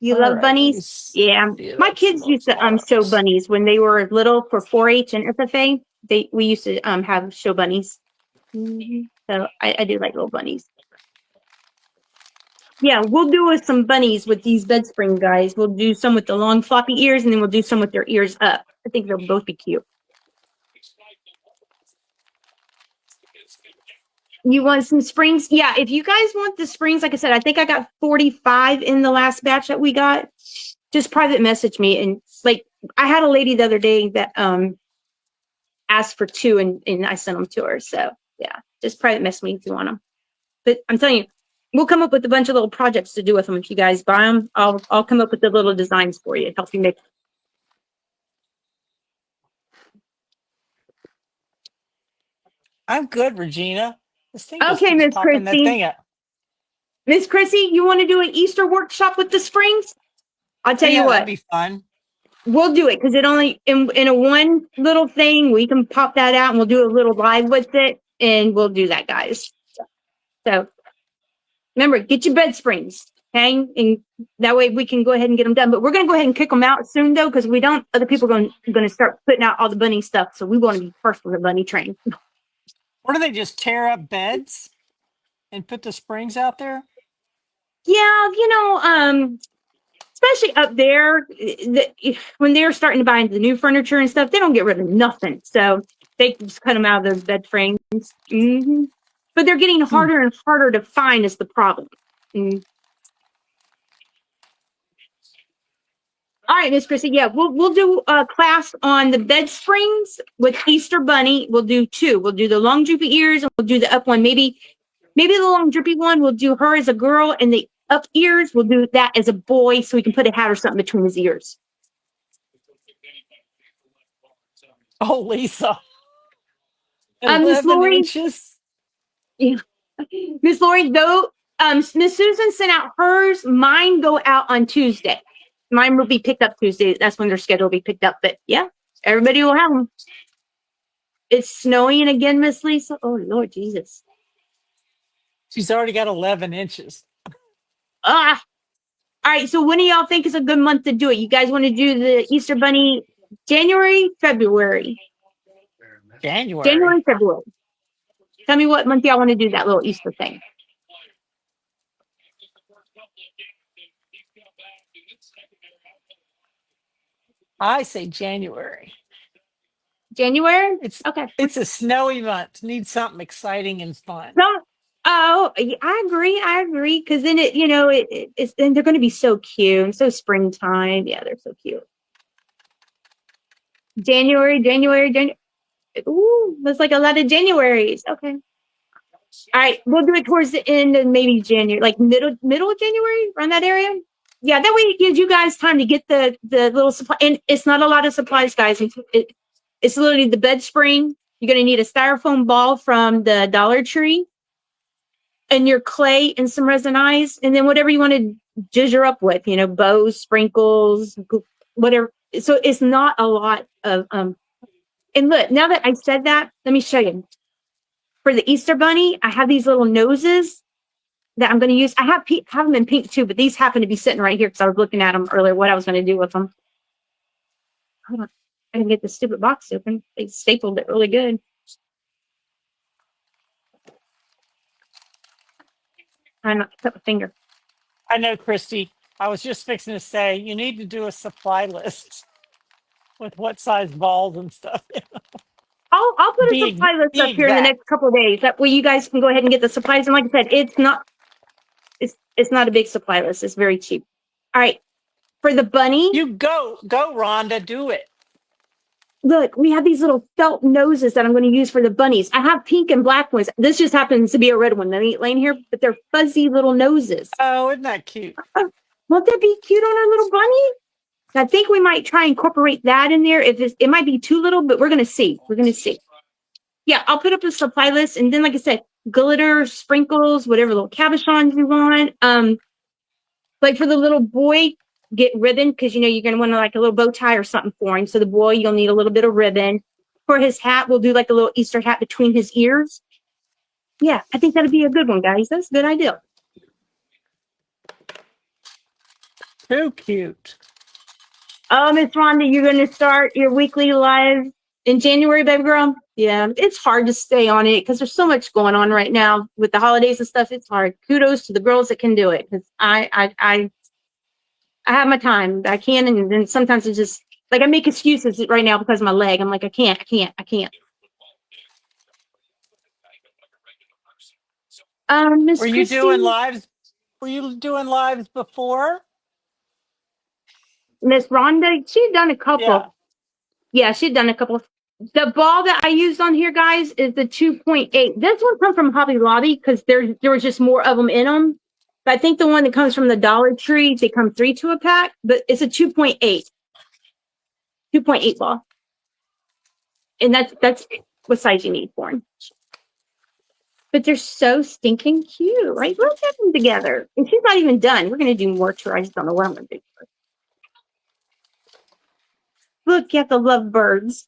Speaker 1: You
Speaker 2: All
Speaker 1: love
Speaker 2: right, let me
Speaker 1: bunnies? Yeah.
Speaker 2: see.
Speaker 1: My
Speaker 2: That's
Speaker 1: kids
Speaker 2: the
Speaker 1: used to show
Speaker 2: flowers.
Speaker 1: bunnies when they were little for 4-H and FFA. We used to have show bunnies. So I do like little bunnies. Yeah, we'll do with some bunnies with these bed spring guys. We'll do some with the long floppy ears, and then we'll do some with their ears up. I think they'll both be cute. You want some springs? Yeah, if you guys want the springs, like I said, I think I got 45 in the last batch that we got. Just private message me. And like I had a lady the other day that asked for 2 and I sent them to her. So yeah, just private message me if you want them. But I'm telling you, we'll come up with a bunch of little projects to do with them. If you guys buy them, I'll come up with the little designs for you, help you make.
Speaker 2: I'm good, Regina. This thing just
Speaker 1: Okay,
Speaker 2: keeps
Speaker 1: Miss
Speaker 2: popping that
Speaker 1: Christie.
Speaker 2: thing up.
Speaker 1: Miss Chrissy, you want to do an Easter workshop with the springs? I'll
Speaker 2: Oh
Speaker 1: tell you
Speaker 2: yeah, that'd
Speaker 1: what,
Speaker 2: be fun.
Speaker 1: we'll do it because it only in a one little thing we can pop that out and we'll do a little live with it and we'll do that, guys. So remember, get your bed springs, okay, and that way we can go ahead and get them done. But we're gonna go ahead and kick them out soon though because we don't. Other people are going to start putting out all the bunny stuff, so we want to be first with the bunny train.
Speaker 2: Or do they just tear up beds and put the springs out there?
Speaker 1: Yeah, especially up there, when they're starting to buy the new furniture and stuff, they don't get rid of nothing. So they just cut them out of those bed frames. But they're getting
Speaker 2: Hmm.
Speaker 1: harder and harder to find is the problem. Mm. All right, Miss Chrissy. Yeah, we'll do a class on the bed springs with Easter Bunny. We'll do 2. We'll do the long droopy ears and we'll do the up one. Maybe the long droopy one we'll do her as a girl and the up ears we'll do that as a boy so we can put a hat or something between his ears.
Speaker 2: Oh, Lisa,
Speaker 1: Miss
Speaker 2: 11
Speaker 1: Lori,
Speaker 2: inches.
Speaker 1: yeah. Miss Lori, though, Miss Susan sent out hers. Mine go out on Tuesday. Mine will be picked up Tuesday. That's when their schedule will be picked up. But yeah, everybody will have them. It's snowing again, Miss Lisa. Oh Lord Jesus.
Speaker 2: She's already got 11 inches.
Speaker 1: Ah. All right. So when do y'all think is a good month to do it? You guys want to do the Easter Bunny January, February?
Speaker 2: January.
Speaker 1: January, February. Tell me what month y'all want to do that little Easter thing.
Speaker 2: I say January.
Speaker 1: January?
Speaker 2: It's
Speaker 1: Okay.
Speaker 2: it's a snowy month. Need something exciting and fun.
Speaker 1: No. Oh, I agree. I agree. Because then it's then they're going to be so cute and so springtime. Yeah, they're so cute. January. Ooh, that's like a lot of Januaries. Okay. All right, we'll do it towards the end of maybe January, like middle of January, around that area. Yeah, that way it gives you guys time to get the little supply. And it's not a lot of supplies, guys. It's literally the bed spring. You're gonna need a styrofoam ball from the Dollar Tree, and your clay and some resin eyes, and then whatever you want to jizzer up with, bows, sprinkles, whatever. So it's not a lot of And look, now that I said that, let me show you. For the Easter Bunny, I have these little noses that I'm going to use. I have them in pink too, but these happen to be sitting right here because I was looking at them earlier, what I was going to do with them. Hold on. I can get the stupid box open. They stapled it really good. I'm not cut my finger.
Speaker 2: I know, Christy. I was just fixing to say you need to do a supply list with what size balls and stuff.
Speaker 1: I'll put a
Speaker 2: Be
Speaker 1: supply list
Speaker 2: be
Speaker 1: up here in the
Speaker 2: exact.
Speaker 1: next couple of days. That way you guys can go ahead and get the supplies. And like I said, it's not a big supply list. It's very cheap. All right. For the bunny,
Speaker 2: You go, Rhonda, do it.
Speaker 1: look, we have these little felt noses that I'm going to use for the bunnies. I have pink and black ones. This just happens to be a red one that ain't laying here, but they're fuzzy little noses.
Speaker 2: Oh, isn't that cute?
Speaker 1: Won't that be cute on our little bunny? I think we might try and incorporate that in there. If it might be too little, but we're gonna see. We're gonna see. Yeah, I'll put up a supply list, and then, like I said, glitter, sprinkles, whatever little cabochons you want. Like for the little boy, get ribbon because you're gonna want like a little bow tie or something for him. So the boy, you'll need a little bit of ribbon. For his hat, we'll do like a little Easter hat between his ears. Yeah, I think that'd be a good one, guys. That's a good idea.
Speaker 2: Too cute.
Speaker 1: Miss Rhonda, you're going to start your weekly live in January, baby girl? Yeah, it's hard to stay on it because there's so much going on right now with the holidays and stuff. It's hard. Kudos to the girls that can do it because I have my time. I can, and then sometimes it's just like I make excuses right now because of my leg. I'm like, I can't. Miss
Speaker 2: Were you doing
Speaker 1: Christie,
Speaker 2: lives? Were you doing lives before?
Speaker 1: Miss Rhonda, she had done a
Speaker 2: Yeah.
Speaker 1: couple. Yeah, she'd done a couple. The ball that I used on here, guys, is the 2.8. This one comes from Hobby Lobby because there was just more of them in them. But I think the one that comes from the Dollar Tree, they come 3 to a pack, but it's a 2.8. 2.8 ball. And that's what size you need for them. But they're so stinking cute, right? Let's have them together. And she's not even done. We're going to do more to her. I just don't know what I'm going to do. Look at the lovebirds.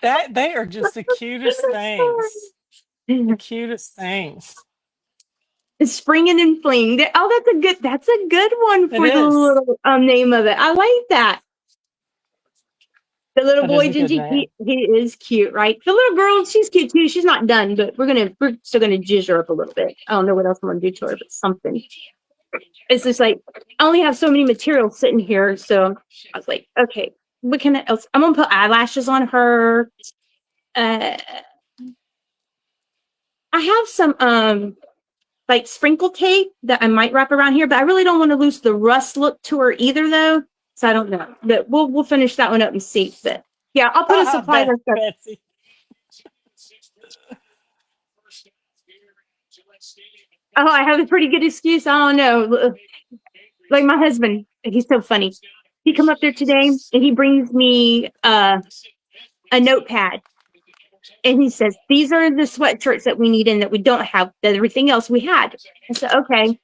Speaker 2: That they are just the cutest things. The cutest things.
Speaker 1: Springing and fling. Oh, that's a good one for
Speaker 2: It
Speaker 1: the
Speaker 2: is.
Speaker 1: little name of it. I like that. The little
Speaker 2: That is
Speaker 1: boy
Speaker 2: a good
Speaker 1: Gingy,
Speaker 2: name.
Speaker 1: he is cute, right? The little girl, she's cute too. She's not done, but we're still gonna jizz her up a little bit. I don't know what else I'm gonna do to her, but something. It's just like I only have so many materials sitting here, so I was like, okay, what can I else? I'm gonna put eyelashes on her. I have some like sprinkle tape that I might wrap around here, but I really don't want to lose the rust look to her either, though. So I don't know, but we'll finish that one up and see. But yeah, I'll put a supply list up.
Speaker 2: Betsy.
Speaker 1: Oh, I have a pretty good excuse. I don't know. Like my husband, he's so funny. He come up there today and he brings me a notepad and he says, "These are the sweatshirts that we need and that we don't have. That everything else we had." I said, "Okay."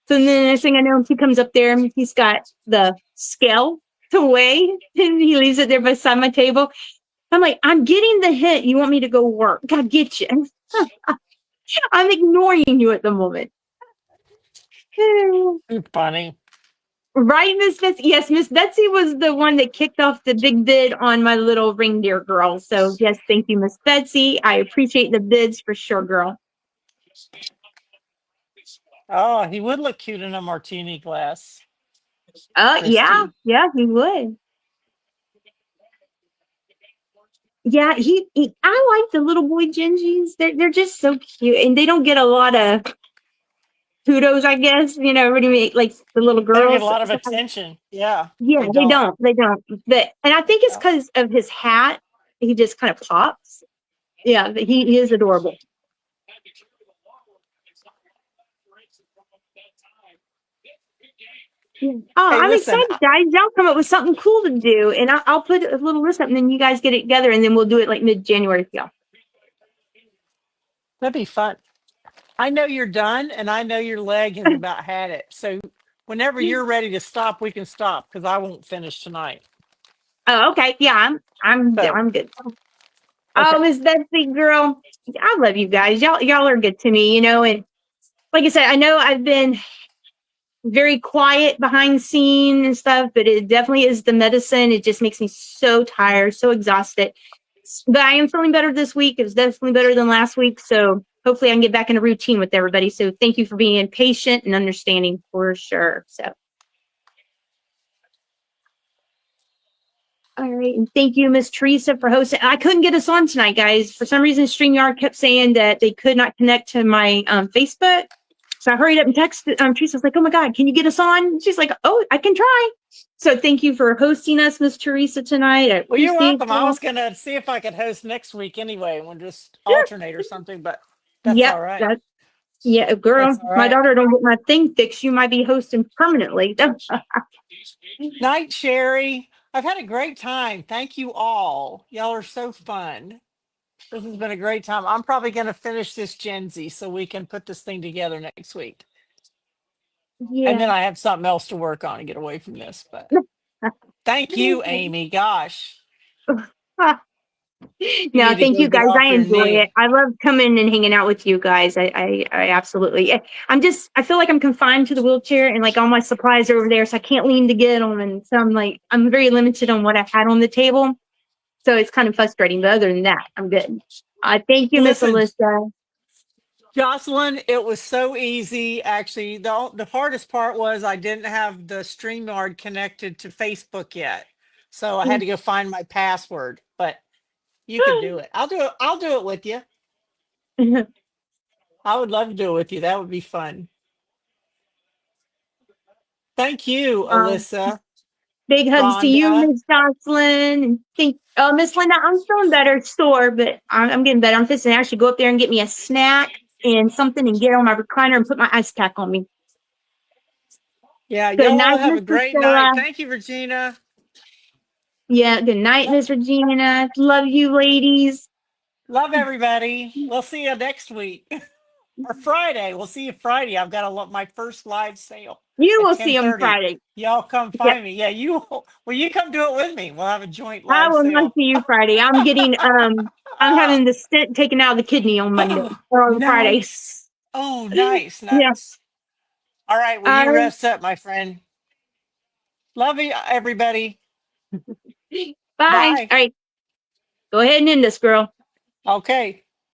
Speaker 1: So then the next thing I know, he comes up there and he's got the scale to weigh and he leaves it there beside my table. I'm like, I'm getting the hint. You want me to go work? God, get you. I'm ignoring you at the moment.
Speaker 2: Too funny.
Speaker 1: Right, Miss Betsy? Yes, Miss Betsy was the one that kicked off the big bid on my little reindeer girl. So yes, thank you, Miss Betsy. I appreciate the bids for sure, girl.
Speaker 2: Oh, he would look cute in a martini glass,
Speaker 1: Yeah,
Speaker 2: Christy.
Speaker 1: yeah, he would. Yeah, I like the little boy Gingies. They're just so cute, and they don't get a lot of kudos, I guess. You know, what do you mean? Like the little
Speaker 2: They don't get a
Speaker 1: girls.
Speaker 2: lot of attention. Yeah,
Speaker 1: Yeah,
Speaker 2: they
Speaker 1: they
Speaker 2: don't.
Speaker 1: don't. They don't. But and I think it's
Speaker 2: Yeah.
Speaker 1: because of his hat. He just kind of pops. Yeah, but he is adorable. Yeah. Oh,
Speaker 2: Hey,
Speaker 1: I'm
Speaker 2: listen,
Speaker 1: excited, guys. Y'all come up with something cool to do, and I'll put a little list up, and then you guys get it together, and then we'll do it like mid-January for y'all.
Speaker 2: that'd be fun. I know you're done, and I know your leg has about had it. So whenever you're ready to stop, we can stop because I won't finish tonight.
Speaker 1: Oh, okay. Yeah,
Speaker 2: So,
Speaker 1: I'm good. Oh,
Speaker 2: okay.
Speaker 1: Miss Betsy, girl, I love you guys. Y'all are good to me, you know. And like I said, I know I've been very quiet behind the scene and stuff, but it definitely is the medicine. It just makes me so tired, so exhausted. But I am feeling better this week. It was definitely better than last week. So hopefully I can get back in a routine with everybody. So thank you for being patient and understanding for sure. So all right. And thank you, Miss Teresa, for hosting. I couldn't get us on tonight, guys. For some reason, StreamYard kept saying that they could not connect to my Facebook. So I hurried up and texted Teresa. I was like, oh my God, can you get us on? She's like, oh, I can try. So thank you for hosting us, Miss Teresa, tonight. I
Speaker 2: Well, you're
Speaker 1: appreciate
Speaker 2: welcome. I
Speaker 1: you.
Speaker 2: was going to see if I could host next week anyway. We'll just
Speaker 1: Sure.
Speaker 2: alternate or something, but that's
Speaker 1: Yep.
Speaker 2: all right.
Speaker 1: That, yeah, girl,
Speaker 2: That's all
Speaker 1: my
Speaker 2: right.
Speaker 1: daughter don't get my thing fixed. You might be hosting permanently.
Speaker 2: Night, Sherry. I've had a great time. Thank you all. Y'all are so fun. This has been a great time. I'm probably going to finish this Gen Z so we can put this thing together next week. And
Speaker 1: Yeah.
Speaker 2: then I have something else to work on and get away from this. But thank you, Amy. Gosh, you
Speaker 1: No,
Speaker 2: need to
Speaker 1: thank
Speaker 2: go
Speaker 1: you
Speaker 2: get
Speaker 1: guys. I
Speaker 2: off your
Speaker 1: enjoy it.
Speaker 2: knee.
Speaker 1: I love coming and hanging out with you guys. I absolutely. I feel like I'm confined to the wheelchair and like all my supplies are over there, so I can't lean to get them. And so I'm very limited on what I had on the table. So it's kind of frustrating. But other than that, I'm good. Thank you, Miss
Speaker 2: Listen,
Speaker 1: Alyssa.
Speaker 2: Jocelyn, it was so easy. Actually, the hardest part was I didn't have the StreamYard connected to Facebook yet. So I had to go find my password, but you can do it. I'll do it. I'll do it with you. I would love to do it with you. That would be fun. Thank you,
Speaker 1: um,
Speaker 2: Alyssa,
Speaker 1: Big hugs to you,
Speaker 2: Rhonda.
Speaker 1: Miss Jocelyn. And thank Miss Linda. I'm feeling better, sore, but I'm getting better. I'm fixing to actually go up there and get me a snack and something and get on my recliner and put my ice pack on me.
Speaker 2: Yeah,
Speaker 1: Good
Speaker 2: y'all all
Speaker 1: night,
Speaker 2: have
Speaker 1: Miss
Speaker 2: a great
Speaker 1: Priscilla.
Speaker 2: night. Thank you, Regina.
Speaker 1: Yeah, good night,
Speaker 2: Lo-
Speaker 1: Miss Regina. Love you, ladies.
Speaker 2: Love everybody. We'll see you next week or Friday. We'll see you Friday. I've got my first live sale
Speaker 1: You
Speaker 2: at
Speaker 1: will see them
Speaker 2: 10:30.
Speaker 1: Friday.
Speaker 2: Y'all come
Speaker 1: Yep.
Speaker 2: find me. Yeah, you will you come do it with me? We'll have a joint
Speaker 1: I
Speaker 2: live
Speaker 1: will not
Speaker 2: sale.
Speaker 1: see you Friday. I'm having the stent taken out of the kidney on Monday or on Friday.
Speaker 2: Nice. Oh, nice,
Speaker 1: Yeah.
Speaker 2: nice. All right. Well, you
Speaker 1: Uh,
Speaker 2: rest up, my friend. Love you, everybody.
Speaker 1: bye.
Speaker 2: Bye.
Speaker 1: All right. Go ahead and end this, girl.
Speaker 2: Okay.